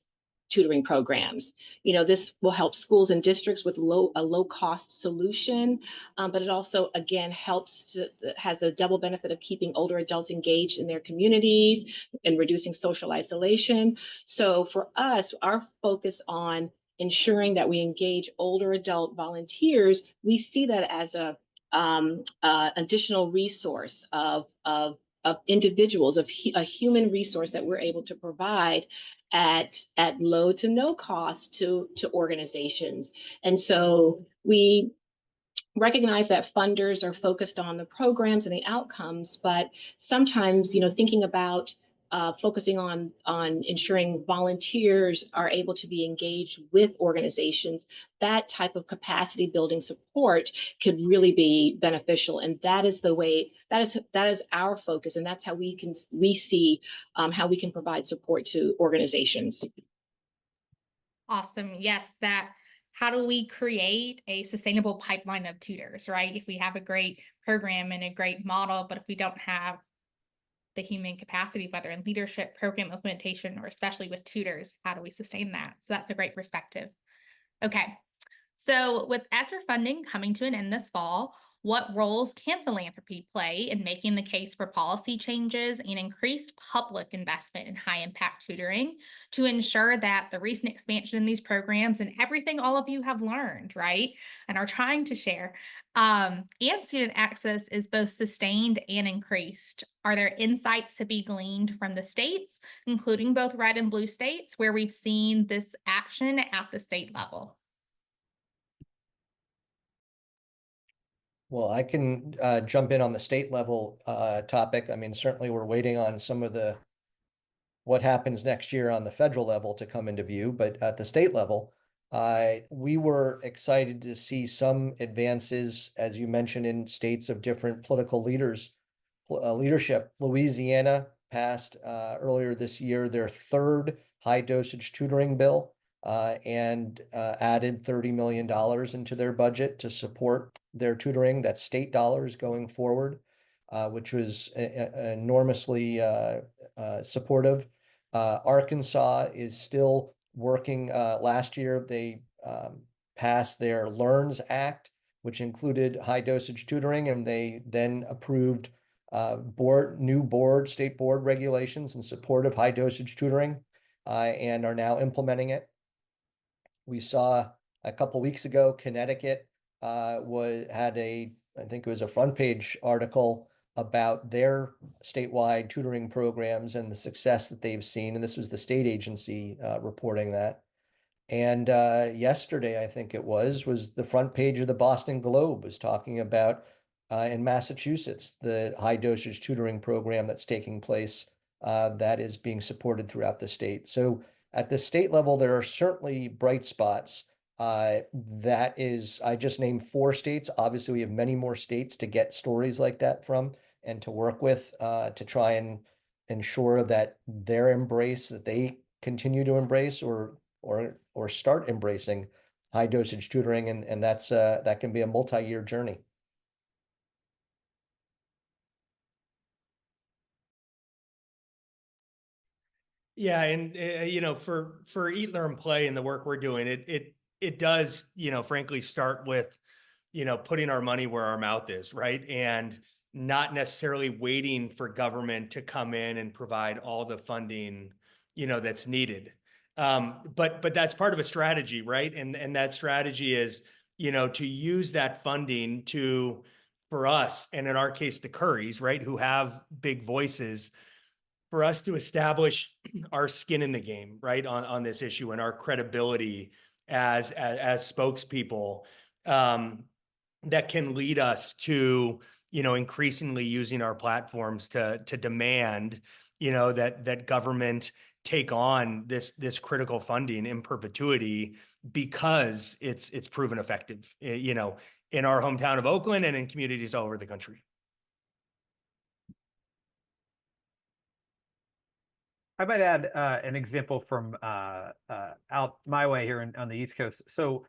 tutoring programs. This will help schools and districts with a low cost solution, but it also, again, has the double benefit of keeping older adults engaged in their communities and reducing social isolation. So for us, our focus on ensuring that we engage older adult volunteers, we see that as a additional resource of individuals, a human resource that we're able to provide at low to no cost to organizations. And so we recognize that funders are focused on the programs and the outcomes, but sometimes, thinking about focusing on ensuring volunteers are able to be engaged with organizations, that type of capacity building support could really be beneficial. And that is the way, that is our focus, and that's how we see how we can provide support to organizations. Awesome. Yes, how do we create a sustainable pipeline of tutors, right? If we have a great program and a great model, but if we don't have the human capacity, whether in leadership, program implementation, or especially with tutors, how do we sustain that? So that's a great perspective. Okay, so with ESSER funding coming to an end this fall, what roles can philanthropy play in making the case for policy changes and increased public investment in high impact tutoring to ensure that the recent expansion in these programs and everything all of you have learned, right, and are trying to share, and student access is both sustained and increased? Are there insights to be gleaned from the states, including both red and blue states, where we've seen this action at the state level? Well, I can jump in on the state level topic. I mean, certainly we're waiting on some of what happens next year on the federal level to come into view, but at the state level, we were excited to see some advances, as you mentioned, in states of different political leadership. Louisiana passed earlier this year their third high dosage tutoring bill and added $30 million into their budget to support their tutoring. That's state dollars going forward, which was enormously supportive. Arkansas is still working. Last year, they passed their LEARNS Act, which included high dosage tutoring, and they then approved new state board regulations in support of high dosage tutoring and are now implementing it. We saw a couple weeks ago, Connecticut had I think it was a front page article about their statewide tutoring programs and the success that they've seen. And this was the state agency reporting that. And yesterday, I think it was the front page of the Boston Globe was talking about in Massachusetts, the high dosage tutoring program that's taking place that is being supported throughout the state. So at the state level, there are certainly bright spots. I just named 4 states. Obviously, we have many more states to get stories like that from and to work with to try and ensure that that they continue to embrace or start embracing high dosage tutoring, and that can be a multi-year journey. Yeah, and for Eat, Learn, Play and the work we're doing, it does, frankly, start with, putting our money where our mouth is, right? And not necessarily waiting for government to come in and provide all the funding, that's needed. But that's part of a strategy, right? And that strategy is, to use that funding for us, and in our case, the Currys, right, who have big voices, for us to establish our skin in the game, right, on this issue and our credibility as spokespeople that can lead us to, increasingly using our platforms to demand, that government take on this critical funding in perpetuity because it's proven effective, you know, in our hometown of Oakland and in communities all over the country. I might add an example from out my way here on the East Coast. So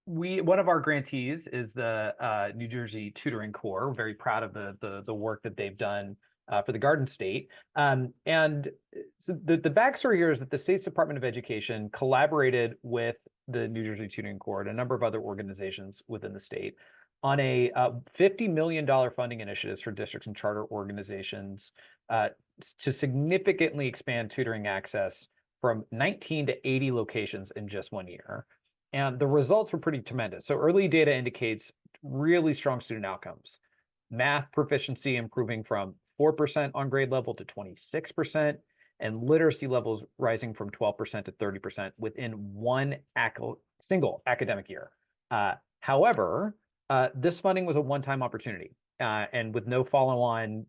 one of our grantees is the New Jersey Tutoring Corps. We're very proud of the work that they've done for the Garden State. And so the backstory here is that the State's Department of Education collaborated with the New Jersey Tutoring Corps and a number of other organizations within the state on a $50 million funding initiatives for districts and charter organizations to significantly expand tutoring access from 19 to 80 locations in just 1 year. And the results were pretty tremendous. So early data indicates really strong student outcomes. Math proficiency improving from 4% on grade level to 26%, and literacy levels rising from 12% to 30% within one single academic year. However, this funding was a one-time opportunity, and with no follow-on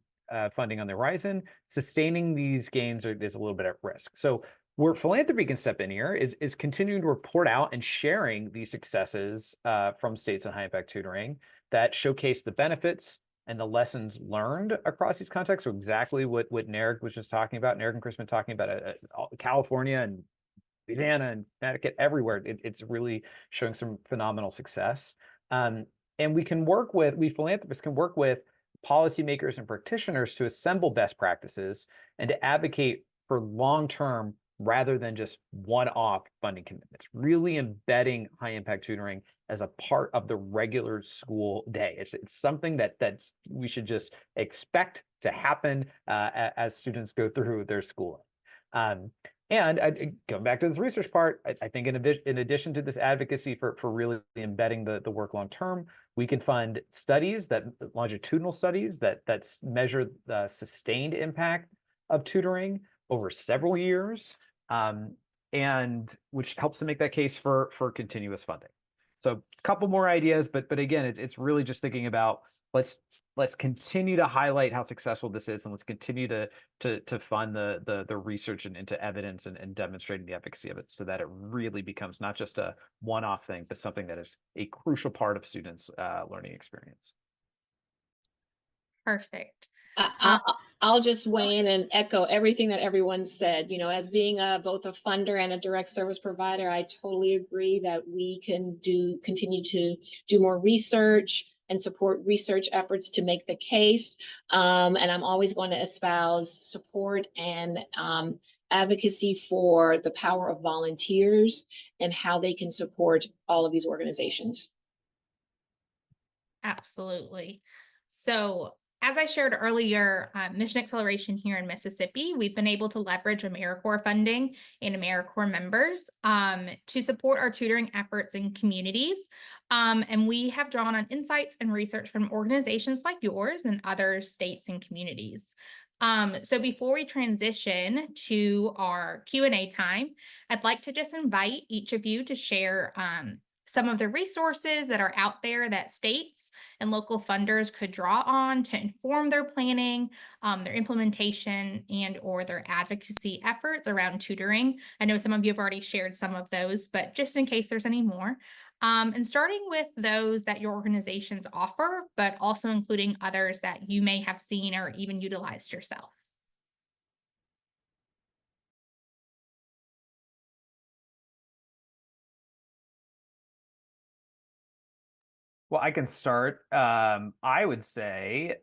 funding on the horizon, sustaining these gains is a little bit at risk. So where philanthropy can step in here is continuing to report out and sharing these successes from states and high impact tutoring that showcase the benefits and the lessons learned across these contexts. So exactly what Narek was just talking about, Narek and Chris been talking about California and Louisiana and Connecticut, everywhere. It's really showing some phenomenal success. And we philanthropists can work with policymakers and practitioners to assemble best practices and to advocate for long-term rather than just one-off funding commitments, really embedding high-impact tutoring as a part of the regular school day. It's something that we should just expect to happen as students go through their schooling. And going back to this research part, I think in addition to this advocacy for really embedding the work long-term, we can fund studies, longitudinal studies that measure the sustained impact of tutoring over several years, and which helps to make that case for continuous funding. So a couple more ideas, but again, it's really just thinking about let's continue to highlight how successful this is, and let's continue to fund the research and into evidence and demonstrating the efficacy of it, so that it really becomes not just a one-off thing, but something that is a crucial part of students' learning experience. Perfect. I'll just weigh in and echo everything that everyone said. You know, as being both a funder and a direct service provider, I totally agree that we can continue to do more research and support research efforts to make the case. And I'm always going to espouse support and advocacy for the power of volunteers and how they can support all of these organizations. Absolutely. So as I shared earlier, Mission Acceleration here in Mississippi, we've been able to leverage AmeriCorps funding and AmeriCorps members to support our tutoring efforts in communities. And we have drawn on insights and research from organizations like yours and other states and communities. So before we transition to our Q&A time, I'd like to just invite each of you to share some of the resources that are out there that states and local funders could draw on to inform their planning, their implementation, and or their advocacy efforts around tutoring. I know some of you have already shared some of those, but just in case there's any more. And starting with those that your organizations offer, but also including others that you may have seen or even utilized yourself. Well, I can start. I would say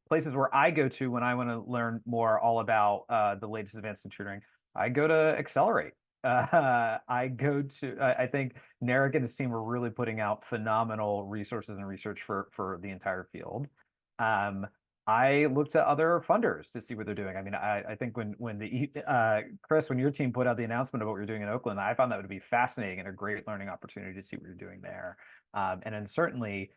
places where I go to when I want to learn more all about the latest advances in tutoring, I go to Accelerate. I think Narek and his team are really putting out phenomenal resources and research for the entire field. I looked at other funders to see what they're doing. I mean, I think when Chris, when your team put out the announcement of what you're doing in Oakland, I found that would be fascinating and a great learning opportunity to see what you're doing there. And then certainly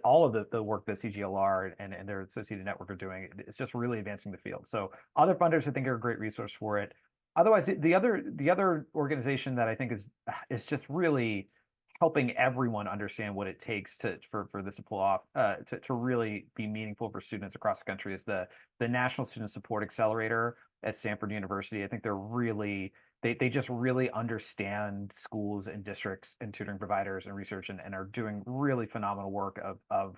all of the work that CGLR and their associated network are doing, it's just really advancing the field. So other funders I think are a great resource for it. Otherwise, the other organization that I think is just really helping everyone understand what it takes for this to pull off, to really be meaningful for students across the country is the National Student Support Accelerator at Stanford University. I think they're really, they just really understand schools and districts and tutoring providers and research, and are doing really phenomenal work of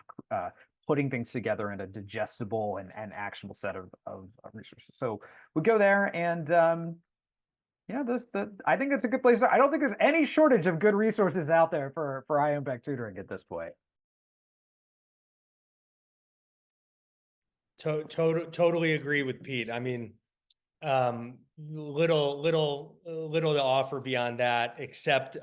putting things together in a digestible and actionable set of resources. So we go there, and yeah, I think it's a good place. I don't think there's any shortage of good resources out there for high impact tutoring at this point. Totally agree with Pete. I mean, little to offer beyond that, except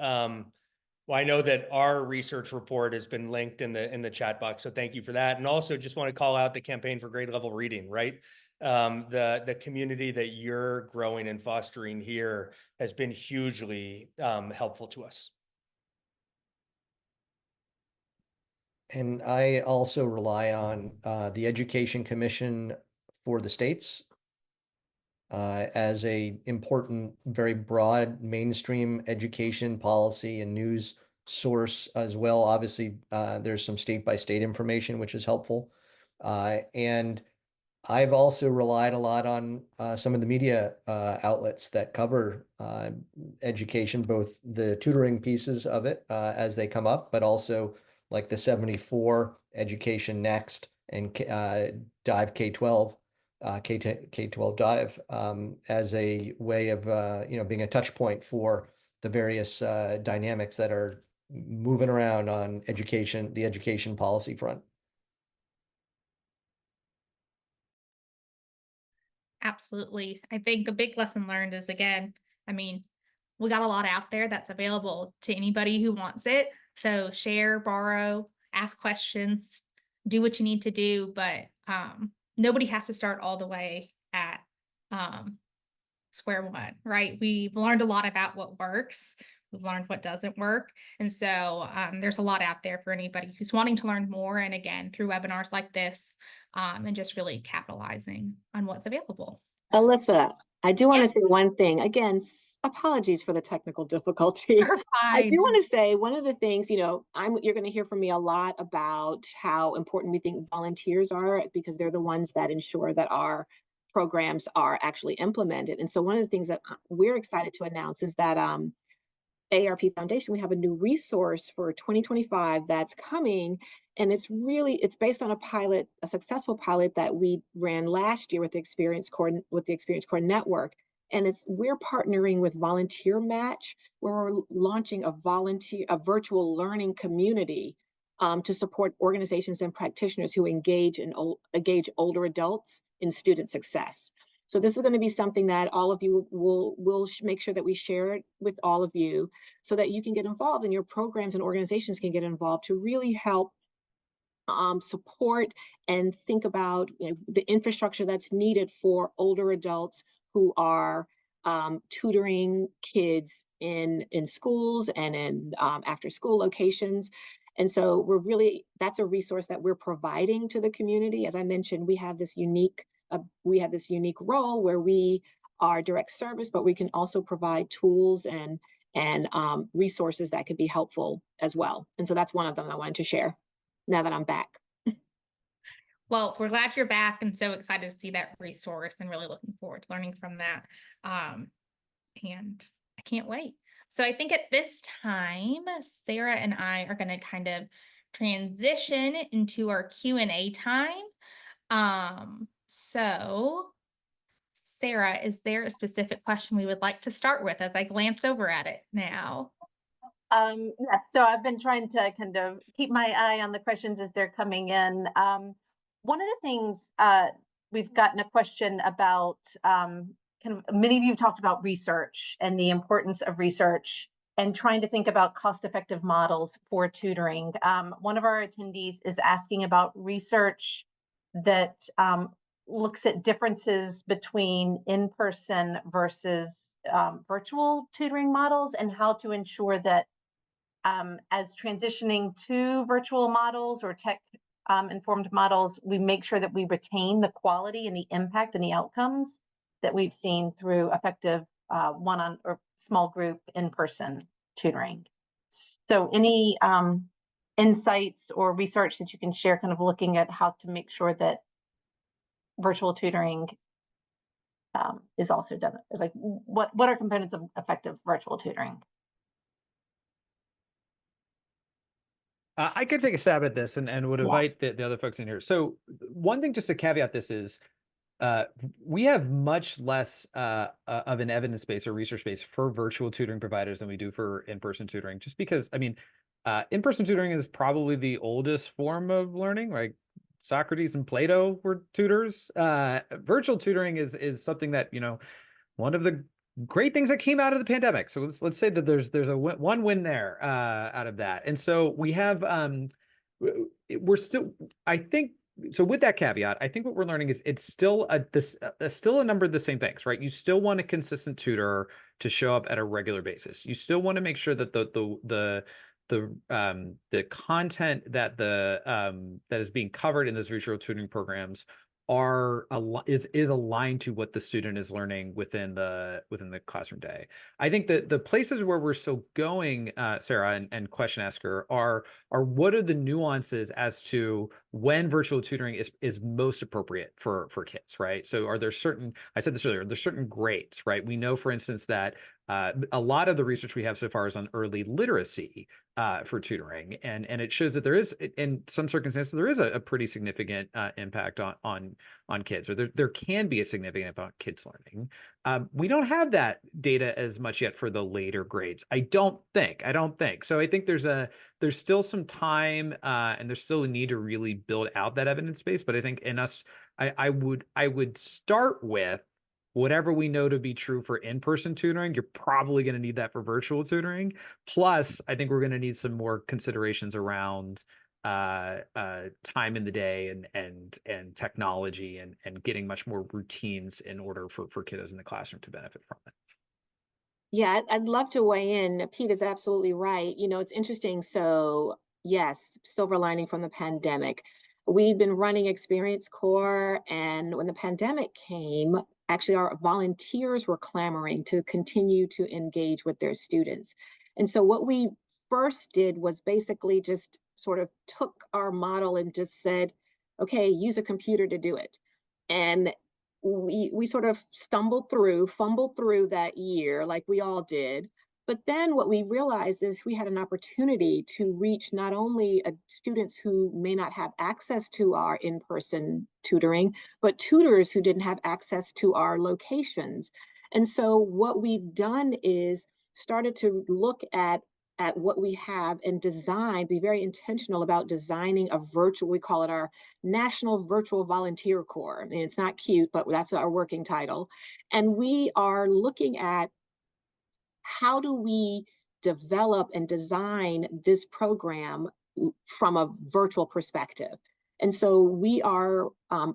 well, I know that our research report has been linked in the chat box, so thank you for that. And also just want to call out the campaign for grade level reading, right? The community that you're growing and fostering here has been hugely helpful to us. And I also rely on the Education Commission for the states as a important, very broad mainstream education policy and news source as well. Obviously, there's some state by state information, which is helpful. And I've also relied a lot on some of the media outlets that cover education, both the tutoring pieces of it as they come up, but also like the 74 Education Next and Dive K-12, K-12 Dive as a way of being a touch point for the various dynamics that are moving around on education, the education policy front. Absolutely. I think a big lesson learned is, again, I mean, we got a lot out there that's available to anybody who wants it. So share, borrow, ask questions, do what you need to do, but nobody has to start all the way at square one, right? We've learned a lot about what works. We've learned what doesn't work. And so there's a lot out there for anybody who's wanting to learn more. And again, through webinars like this, and just really capitalizing on what's available. Alyssa, I do want to say one thing. Again, apologies for the technical difficulty. I do want to say one of the things, you're going to hear from me a lot about how important we think volunteers are, because they're the ones that ensure that our programs are actually implemented. And so one of the things that we're excited to announce is that ARP Foundation, we have a new resource for 2025 that's coming. And it's based on a successful pilot that we ran last year with the Experience Corps Network. And we're partnering with Volunteer Match, where we're launching a virtual learning community to support organizations and practitioners who engage older adults in student success. So this is going to be something that all of you will make sure that we share it with all of you, so that you can get involved and your programs and organizations can get involved to really help support and think about the infrastructure that's needed for older adults who are tutoring kids in schools and in after school locations. And so that's a resource that we're providing to the community. As I mentioned, we have this unique role where we are direct service, but we can also provide tools and resources that could be helpful as well. And so that's one of them I wanted to share now that I'm back. Well, we're glad you're back and so excited to see that resource and really looking forward to learning from that. And I can't wait. So I think at this time, Sarah and I are going to kind of transition into our Q&A time. So Sarah, is there a specific question we would like to start with as I glance over at it now? Yes, so I've been trying to kind of keep my eye on the questions as they're coming in. One of the things we've gotten a question about, many of you have talked about research and the importance of research and trying to think about cost-effective models for tutoring. One of our attendees is asking about research that looks at differences between in-person versus virtual tutoring models, and how to ensure that as transitioning to virtual models or tech informed models, we make sure that we retain the quality and the impact and the outcomes that we've seen through effective one-on or small group in-person tutoring. So any insights or research that you can share, kind of looking at how to make sure that virtual tutoring is also done? Like, what are components of effective virtual tutoring? I could take a stab at this and would Yeah. invite the other folks in here. So one thing just to caveat this is we have much less of an evidence base or research base for virtual tutoring providers than we do for in-person tutoring, just because, I mean, in-person tutoring is probably the oldest form of learning, right? Socrates and Plato were tutors. Virtual tutoring is something that, you know, one of the great things that came out of the pandemic. So let's say that there's a one win there out of that. And so we have we're still, I think, so with that caveat, I think what we're learning is it's still still a number of the same things, right? You still want a consistent tutor to show up at a regular basis. You still want to make sure that the content that that is being covered in those virtual tutoring programs is aligned to what the student is learning within the classroom day. I think that the places where we're still going, Sarah and question asker, are what are the nuances as to when virtual tutoring is most appropriate for kids, right? So are there certain, I said this earlier, there's certain grades, right? We know, for instance, that a lot of the research we have so far is on early literacy for tutoring, and it shows that there is, in some circumstances, there is a pretty significant impact on kids, or there can be a significant impact on kids learning. We don't have that data as much yet for the later grades. I don't think. So I think there's still some time and there's still a need to really build out that evidence base. But I think I would start with whatever we know to be true for in-person tutoring. You're probably going to need that for virtual tutoring. Plus, I think we're going to need some more considerations around time in the day and technology and getting much more routines in order for kiddos in the classroom to benefit from it. Yeah, I'd love to weigh in. Pete is absolutely right. You know, it's interesting. So yes, silver lining from the pandemic. We've been running Experience Corps, and when the pandemic came, actually our volunteers were clamoring to continue to engage with their students. And so what we first did was basically just sort of took our model and just said, okay, use a computer to do it. And we sort of fumbled through that year like we all did. But then what we realized is we had an opportunity to reach not only students who may not have access to our in-person tutoring, but tutors who didn't have access to our locations. And so what we've done is started to look at what we have and be very intentional about designing a virtual, we call it our National Virtual Volunteer Corps. I mean, it's not cute, but that's our working title. And we are looking at how do we develop and design this program from a virtual perspective. And so we are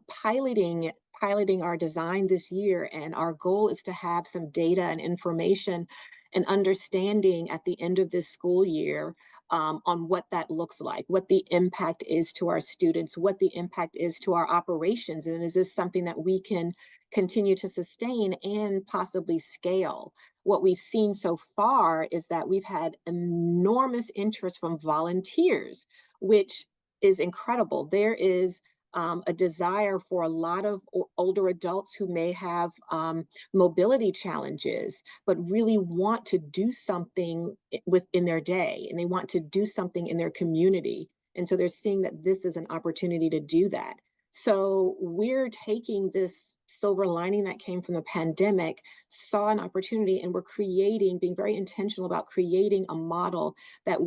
piloting our design this year, and our goal is to have some data and information and understanding at the end of this school year on what that looks like, what the impact is to our students, what the impact is to our operations, and is this something that we can continue to sustain and possibly scale? What we've seen so far is that we've had enormous interest from volunteers, which is incredible. There is a desire for a lot of older adults who may have mobility challenges, but really want to do something within their day, and they want to do something in their community. And so they're seeing that this is an opportunity to do that. So we're taking this silver lining that came from the pandemic, saw an opportunity, and we're being very intentional about creating a model that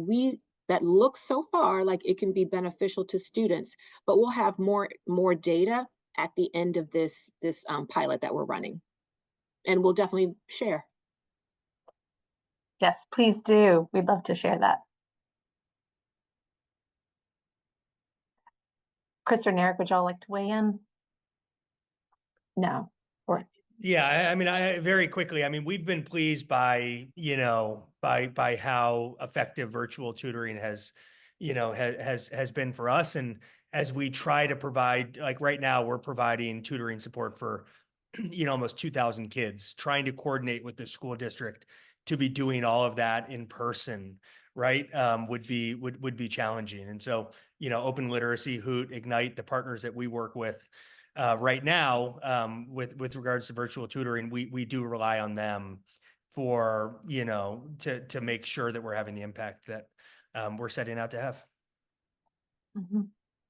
looks so far like it can be beneficial to students, but we'll have more data at the end of this pilot that we're running, and we'll definitely share. Yes, please do. We'd love to share that. Chris or Narek, would y'all like to weigh in? No. Or yeah, I mean, very quickly, I mean, we've been pleased by, by how effective virtual tutoring has been for us. And as we try to provide, like right now, we're providing tutoring support for, almost 2,000 kids, trying to coordinate with the school district to be doing all of that in person, right, would be challenging. And so, Open Literacy, Hoot, Ignite, the partners that we work with right now, with regards to virtual tutoring, we do rely on them for, to make sure that we're having the impact that we're setting out to have.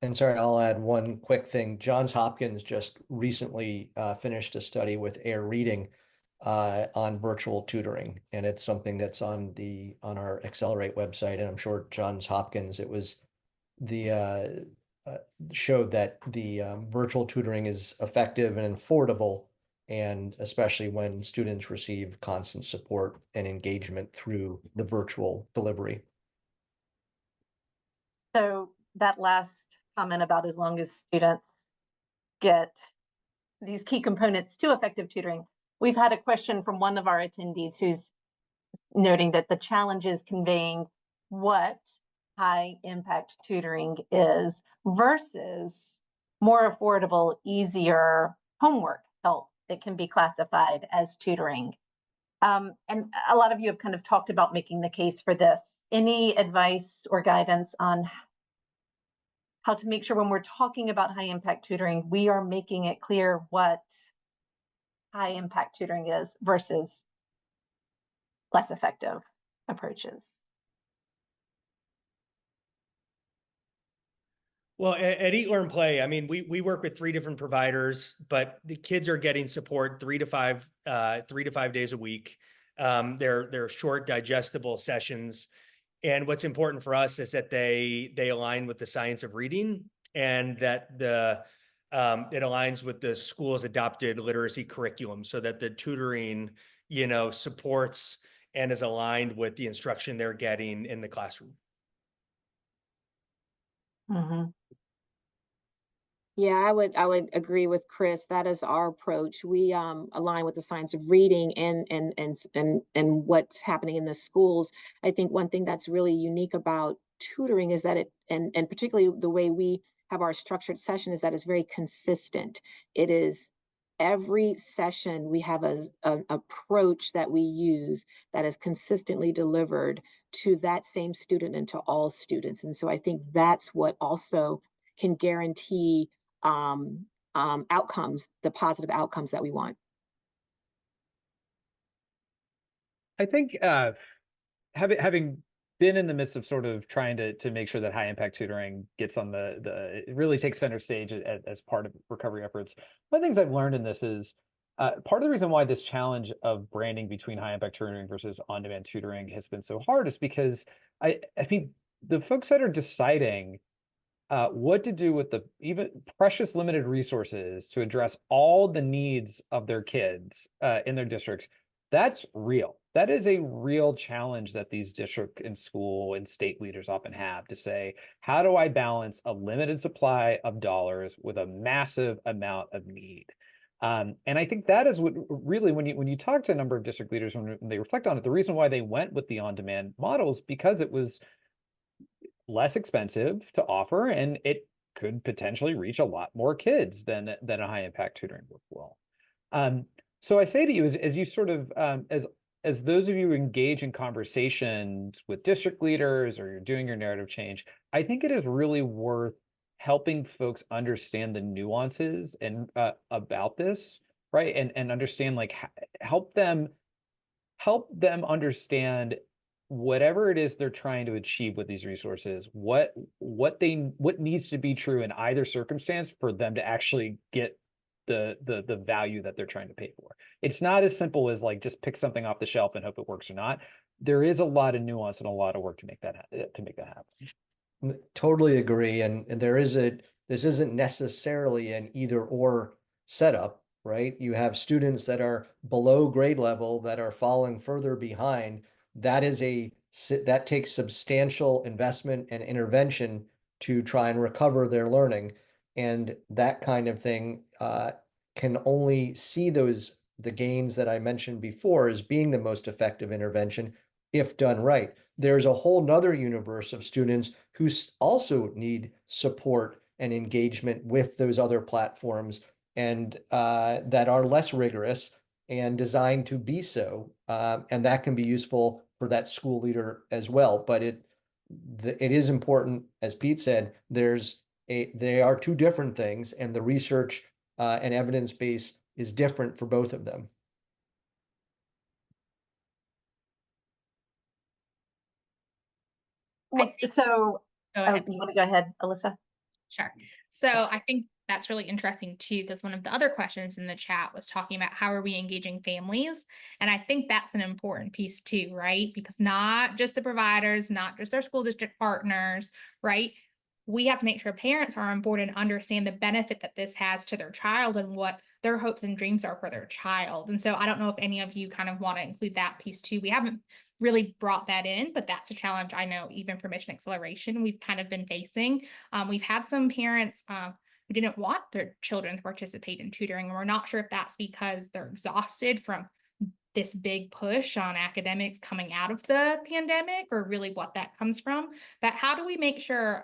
And sorry, I'll add one quick thing. Johns Hopkins just recently finished a study with Air Reading on virtual tutoring, and it's something that's on our Accelerate website. And I'm sure Johns Hopkins, it was showed that the virtual tutoring is effective and affordable, and especially when students receive constant support and engagement through the virtual delivery. So that last comment about as long as students get these key components to effective tutoring, we've had a question from one of our attendees who's noting that the challenge is conveying what high impact tutoring is versus more affordable, easier homework help that can be classified as tutoring. And a lot of you have kind of talked about making the case for this. Any advice or guidance on how to make sure when we're talking about high impact tutoring, we are making it clear what high impact tutoring is versus less effective approaches? Well, at Eat, Learn, Play, I mean, we work with 3 different providers, but the kids are getting support 3 to 5 days a week. They're short, digestible sessions. And what's important for us is that they align with the science of reading, and that it aligns with the school's adopted literacy curriculum, so that the tutoring, supports and is aligned with the instruction they're getting in the classroom. Yeah, I would agree with Chris. That is our approach. We align with the science of reading and what's happening in the schools. I think one thing that's really unique about tutoring is that and particularly the way we have our structured session, is that it's very consistent. It is every session we have an approach that we use that is consistently delivered to that same student and to all students. And so I think that's what also can guarantee outcomes, the positive outcomes that we want. I think having been in the midst of sort of trying to make sure that high impact tutoring gets on it really takes center stage as part of recovery efforts. One of the things I've learned in this is part of the reason why this challenge of branding between high impact tutoring versus on-demand tutoring has been so hard is because I think the folks that are deciding what to do with the even precious limited resources to address all the needs of their kids in their districts, that's real. That is a real challenge that these district and school and state leaders often have, to say, how do I balance a limited supply of dollars with a massive amount of need? And I think that is what really, when you talk to a number of district leaders, when they reflect on it, the reason why they went with the on-demand models, because it was less expensive to offer, and it could potentially reach a lot more kids than a high impact tutoring work will. So I say to you, as you sort of as those of you who engage in conversations with district leaders, or you're doing your narrative change, I think it is really worth helping folks understand the nuances and about this, right? And understand, like, help them understand whatever it is they're trying to achieve with these resources, what needs to be true in either circumstance for them to actually get the value that they're trying to pay for. It's not as simple as like just pick something off the shelf and hope it works or not. There is a lot of nuance and a lot of work to make that happen. Totally agree. And this isn't necessarily an either or setup, right? You have students that are below grade level that are falling further behind. That takes substantial investment and intervention to try and recover their learning. And that kind of thing can only see the gains that I mentioned before as being the most effective intervention if done right. There's a whole nother universe of students who also need support and engagement with those other platforms, and that are less rigorous and designed to be so. And that can be useful for that school leader as well. But it is important, as Pete said, they are two different things, and the research and evidence base is different for both of them. So, Go ahead. you want to go ahead, Alyssa? Sure. So I think that's really interesting too, because one of the other questions in the chat was talking about how are we engaging families? And I think that's an important piece too, right? Because not just the providers, not just our school district partners, right? We have to make sure parents are on board and understand the benefit that this has to their child and what their hopes and dreams are for their child. And so I don't know if any of you kind of want to include that piece too. We haven't really brought that in, but that's a challenge I know even for Mission Acceleration we've kind of been facing. We've had some parents who didn't want their children to participate in tutoring, and we're not sure if that's because they're exhausted from this big push on academics coming out of the pandemic, or really what that comes from. But how do we make sure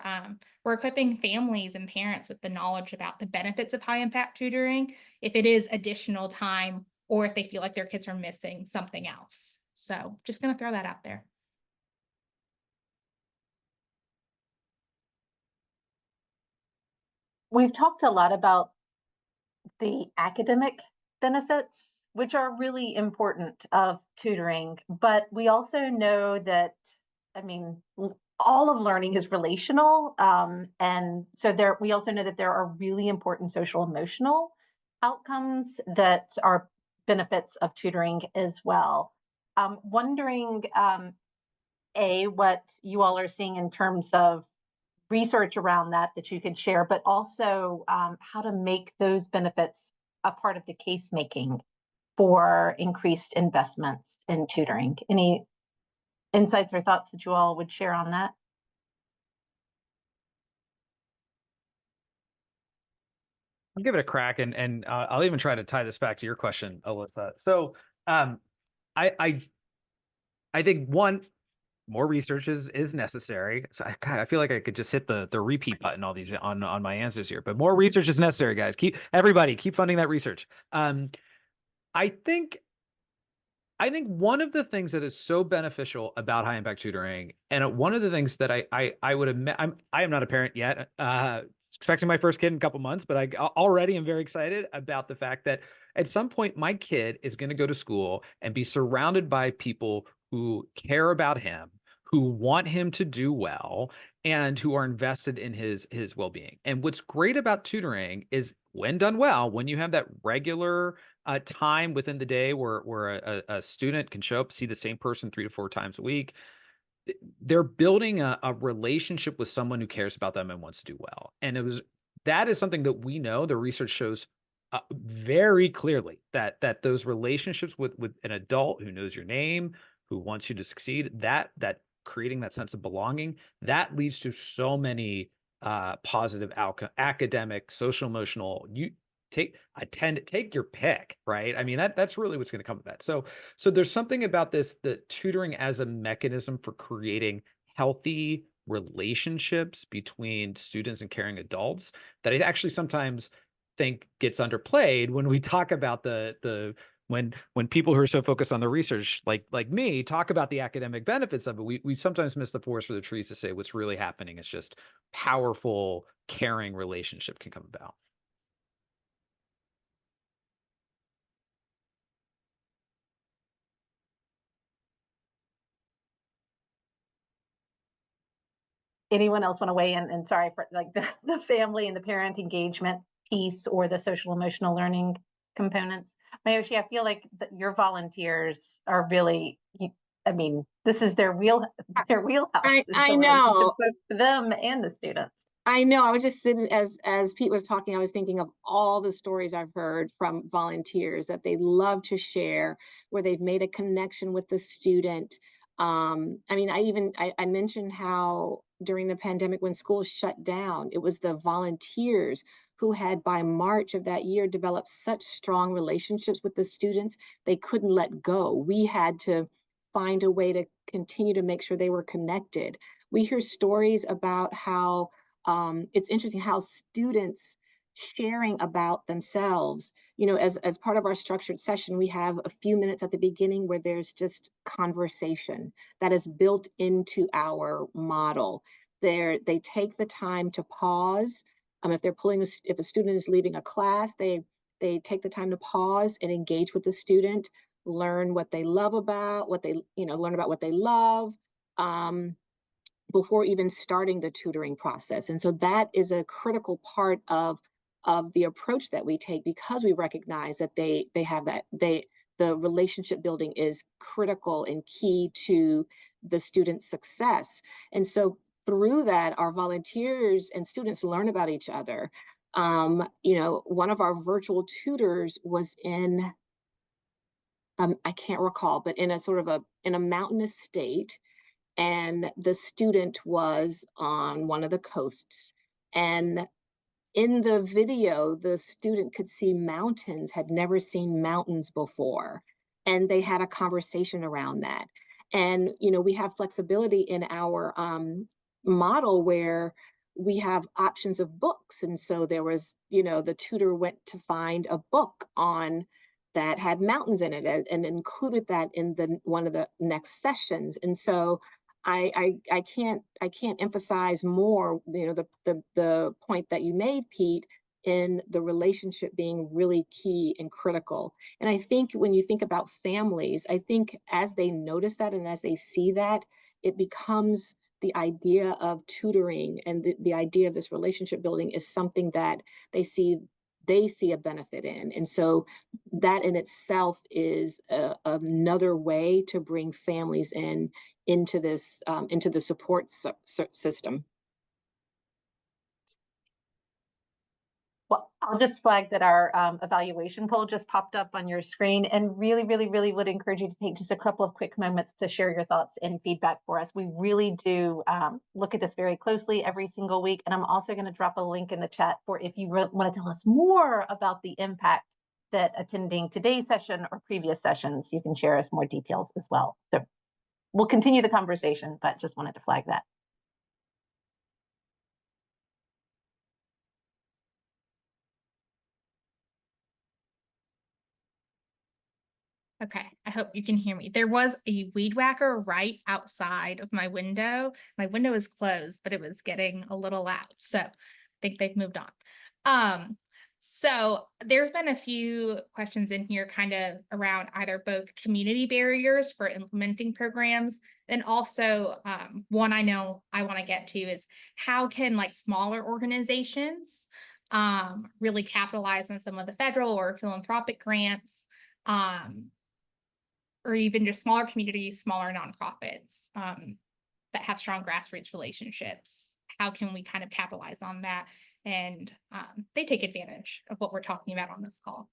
we're equipping families and parents with the knowledge about the benefits of high impact tutoring, if it is additional time, or if they feel like their kids are missing something else? So just going to throw that out there. We've talked a lot about the academic benefits, which are really important of tutoring, but we also know that, I mean, all of learning is relational. And so we also know that there are really important social emotional outcomes that are benefits of tutoring as well. Wondering, what you all are seeing in terms of research around that you could share, but also how to make those benefits a part of the case making for increased investments in tutoring. Any insights or thoughts that you all would share on that? I'll give it a crack, and I'll even try to tie this back to your question, Alyssa. So I think more research is necessary. So I feel like I could just hit the repeat button all these on my answers here, but more research is necessary, guys. Everybody keep funding that research. I think one of the things that is so beneficial about high impact tutoring, and one of the things that I would admit, I am not a parent yet, expecting my first kid in a couple months, but I already am very excited about the fact that at some point my kid is going to go to school and be surrounded by people who care about him, who want him to do well, and who are invested in his well-being. And what's great about tutoring is, when done well, when you have that regular time within the day where a student can show up, see the same person 3 to 4 times a week, they're building a relationship with someone who cares about them and wants to do well. And that is something that we know the research shows very clearly, that those relationships with an adult who knows your name, who wants you to succeed, that creating that sense of belonging, that leads to so many positive outcome, academic, social, emotional. Take your pick, right? I mean, that's really what's going to come of that. So there's something about the tutoring as a mechanism for creating healthy relationships between students and caring adults that I actually sometimes think gets underplayed when we talk about when people who are so focused on the research, like me, talk about the academic benefits of it. We sometimes miss the forest for the trees to say what's really happening is just powerful, caring relationship can come about. Anyone else want to weigh in? And sorry for like the family and the parent engagement piece or the social emotional learning components. Mayoshi, I feel like your volunteers are really, I mean, this is their wheelhouse. I know. For them and the students. I know. I was just sitting as Pete was talking, I was thinking of all the stories I've heard from volunteers that they love to share, where they've made a connection with the student. I mean, I mentioned how during the pandemic, when schools shut down, it was the volunteers who had by March of that year developed such strong relationships with the students, they couldn't let go. We had to find a way to continue to make sure they were connected. We hear stories about how it's interesting how students sharing about themselves. You know, as part of our structured session, we have a few minutes at the beginning where there's just conversation that is built into our model. They take the time to pause. If they're if a student is leaving a class, they take the time to pause and engage with the student, learn what they love about, learn about what they love, before even starting the tutoring process. And so that is a critical part of the approach that we take, because we recognize that they have the relationship building is critical and key to the student's success. And so through that, our volunteers and students learn about each other. One of our virtual tutors was in, I can't recall, but in a sort of in a mountainous state, and the student was on one of the coasts. And in the video, the student could see mountains, had never seen mountains before. And they had a conversation around that. And, we have flexibility in our model where we have options of books. And so there was, the tutor went to find a book on that had mountains in it and included that in one of the next sessions. And so I can't emphasize more, the point that you made, Pete, in the relationship being really key and critical. And I think when you think about families, I think as they notice that and as they see that, it becomes the idea of tutoring and the idea of this relationship building is something that they see a benefit in. And so that in itself is another way to bring families into this, into the support system. Well, I'll just flag that our evaluation poll just popped up on your screen, and really, really, really would encourage you to take just a couple of quick moments to share your thoughts and feedback for us. We really do look at this very closely every single week. And I'm also going to drop a link in the chat for if you want to tell us more about the impact that attending today's session or previous sessions, you can share us more details as well. So we'll continue the conversation, but just wanted to flag that. Okay, I hope you can hear me. There was a weed whacker right outside of my window. My window is closed, but it was getting a little loud. So I think they've moved on. So there's been a few questions in here kind of around either both community barriers for implementing programs, and also one I know I want to get to is how can smaller organizations really capitalize on some of the federal or philanthropic grants, or even just smaller communities, smaller nonprofits that have strong grassroots relationships. How can we kind of capitalize on that? And they take advantage of what we're talking about on this call.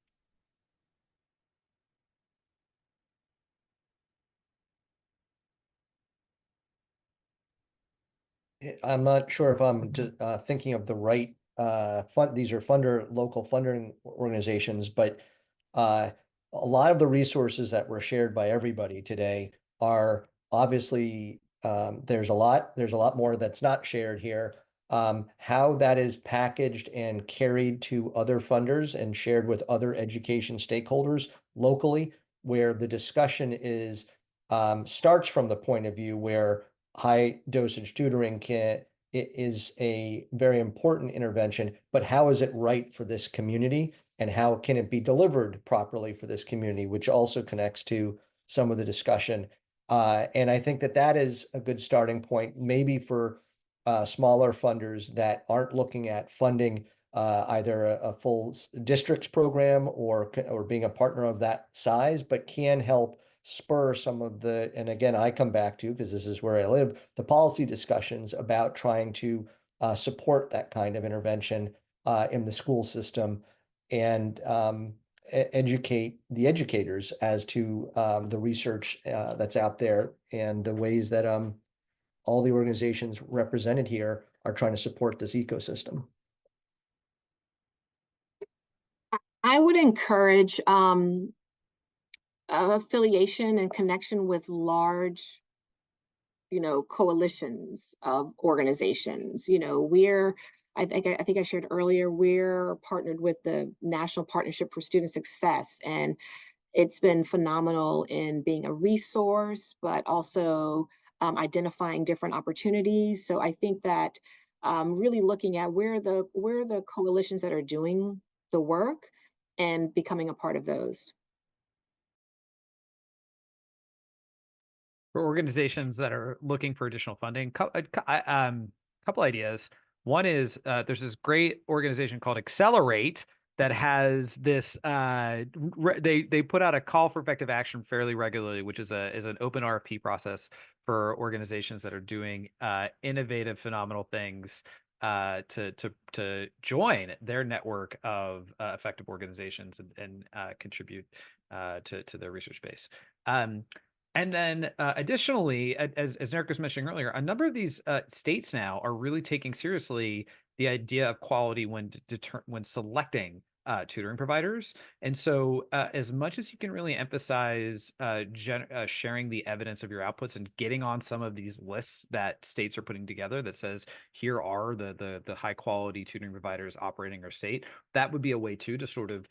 I'm not sure if I'm just thinking of the right these are local funding organizations, but a lot of the resources that were shared by everybody today are obviously there's a lot more that's not shared here. How that is packaged and carried to other funders and shared with other education stakeholders locally, where the discussion is starts from the point of view where high dosage tutoring is a very important intervention, but how is it right for this community and how can it be delivered properly for this community, which also connects to some of the discussion. And I think that is a good starting point, maybe for smaller funders that aren't looking at funding either a full districts program or being a partner of that size, but can help spur some of the, and again, I come back to, because this is where I live, the policy discussions about trying to support that kind of intervention in the school system and educate the educators as to the research that's out there and the ways that all the organizations represented here are trying to support this ecosystem. I would encourage affiliation and connection with large, coalitions of organizations. I think I shared earlier, we're partnered with the National Partnership for Student Success, and it's been phenomenal in being a resource, but also identifying different opportunities. So I think that really looking at where the coalitions that are doing the work and becoming a part of those. For organizations that are looking for additional funding, couple ideas. One is there's this great organization called Accelerate that has this. They put out a call for effective action fairly regularly, which is an open RFP process for organizations that are doing innovative, phenomenal things to join their network of effective organizations and contribute to their research base. And then additionally, as Eric was mentioning earlier, a number of these states now are really taking seriously the idea of quality when selecting tutoring providers. And so as much as you can really emphasize sharing the evidence of your outputs and getting on some of these lists that states are putting together that says, here are the high quality tutoring providers operating our state, that would be a way too to sort of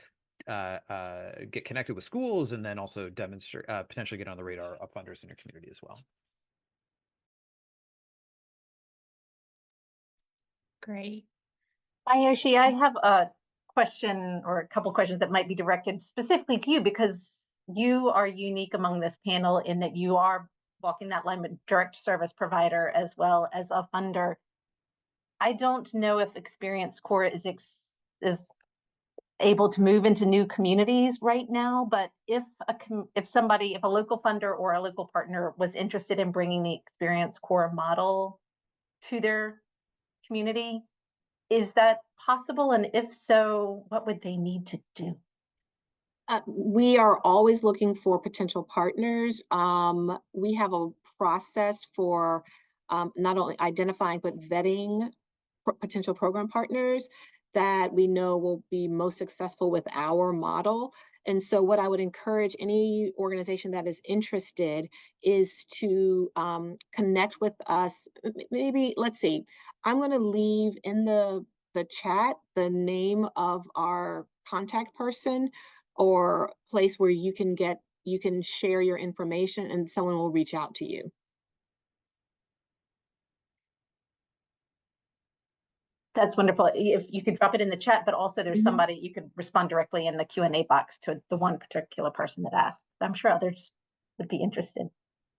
get connected with schools and then also demonstrate potentially get on the radar of funders in your community as well. Great. Ayoshi, I have a question or a couple questions that might be directed specifically to you because you are unique among this panel in that you are walking that line with direct service provider as well as a funder. I don't know if Experience Corps is able to move into new communities right now, but if a local funder or a local partner was interested in bringing the Experience Corps model to their community, is that possible? And if so, what would they need to do? We are always looking for potential partners. We have a process for not only identifying, but vetting potential program partners that we know will be most successful with our model. And so what I would encourage any organization that is interested is to connect with us. Maybe, let's see, I'm going to leave in the chat the name of our contact person or place where you can share your information and someone will reach out to you. That's wonderful. If you could drop it in the chat, but also there's somebody you could respond directly in the Q&A box to the one particular person that asked. I'm sure others would be interested in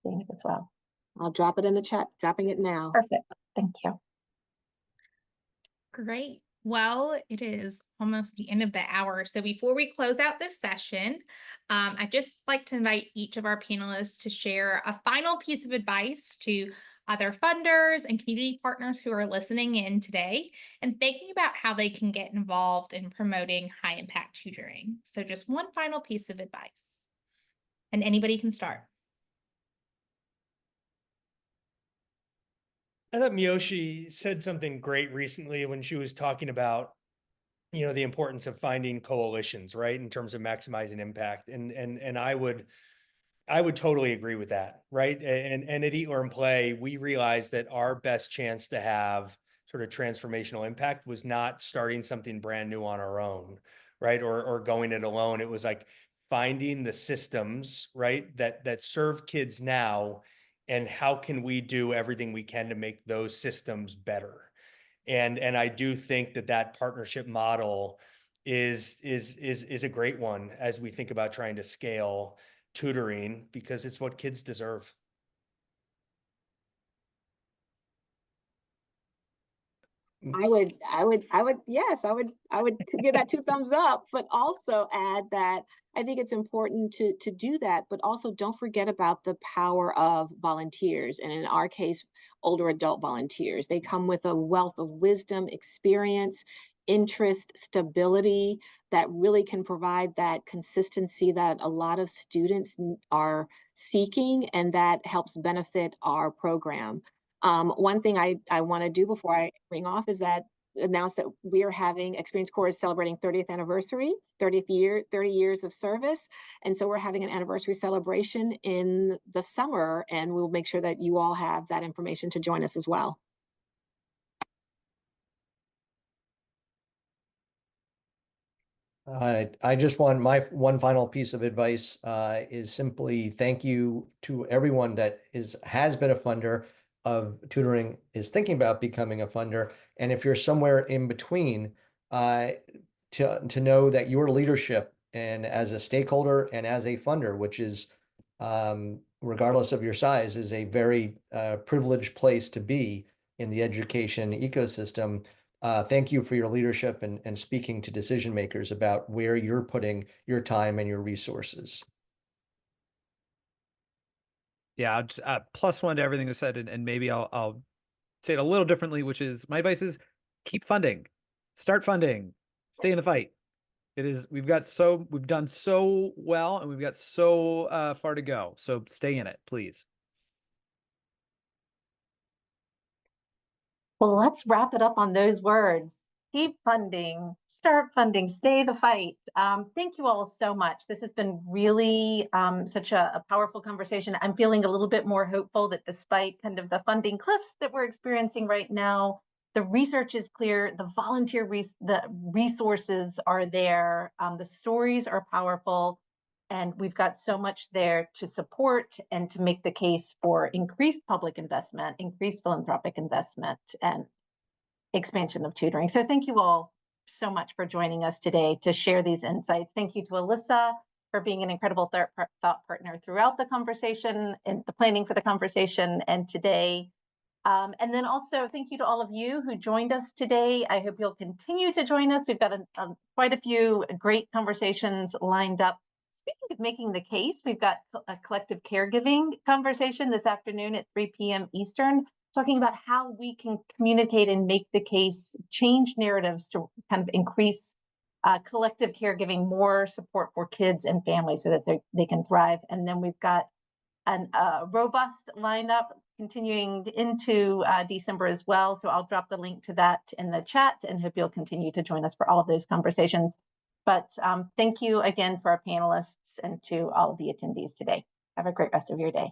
seeing it as well. I'll drop it in the chat, dropping it now. Perfect. Thank you. Great. Well, it is almost the end of the hour. So before we close out this session, I'd just like to invite each of our panelists to share a final piece of advice to other funders and community partners who are listening in today and thinking about how they can get involved in promoting high impact tutoring. So just one final piece of advice, and anybody can start. I thought Miyoshi said something great recently when she was talking about, the importance of finding coalitions, right, in terms of maximizing impact. And I would totally agree with that, right? And at Eat, Learn, Play, we realized that our best chance to have sort of transformational impact was not starting something brand new on our own, right? Or going it alone. It was like finding the systems, right, that serve kids now, and how can we do everything we can to make those systems better. And I do think that partnership model is a great one as we think about trying to scale tutoring, because it's what kids deserve. Yes, I would give that 2 thumbs up, but also add that I think it's important to do that, but also don't forget about the power of volunteers. And in our case, older adult volunteers. They come with a wealth of wisdom, experience, interest, stability that really can provide that consistency that a lot of students are seeking, and that helps benefit our program. One thing I want to do before I ring off is that announce that we are having Experience Corps is celebrating 30th anniversary, 30 years of service. And so we're having an anniversary celebration in the summer, and we'll make sure that you all have that information to join us as well. I just want my one final piece of advice is simply thank you to everyone that has been a funder of tutoring, is thinking about becoming a funder. And if you're somewhere in between, to know that your leadership and as a stakeholder and as a funder, which is regardless of your size, is a very privileged place to be in the education ecosystem. Thank you for your leadership and speaking to decision makers about where you're putting your time and your resources. Yeah, +1 to everything that's said, and maybe I'll say it a little differently, which is my advice is keep funding, start funding, stay in the fight. We've done so well, and we've got so far to go. So stay in it, please. Well, let's wrap it up on those words. Keep funding, start funding, stay the fight. Thank you all so much. This has been really such a powerful conversation. I'm feeling a little bit more hopeful that despite kind of the funding cliffs that we're experiencing right now, the research is clear, the the resources are there, the stories are powerful, and we've got so much there to support and to make the case for increased public investment, increased philanthropic investment, and expansion of tutoring. So thank you all so much for joining us today to share these insights. Thank you to Alyssa for being an incredible thought partner throughout the conversation and the planning for the conversation and today. And then also thank you to all of you who joined us today. I hope you'll continue to join us. We've got quite a few great conversations lined up. Speaking of making the case, we've got a collective caregiving conversation this afternoon at 3 p.m. Eastern, talking about how we can communicate and make the case, change narratives to kind of increase collective caregiving, more support for kids and families so that they can thrive. And then we've got a robust lineup continuing into December as well. So I'll drop the link to that in the chat and hope you'll continue to join us for all of those conversations. But thank you again for our panelists and to all of the attendees today. Have a great rest of your day.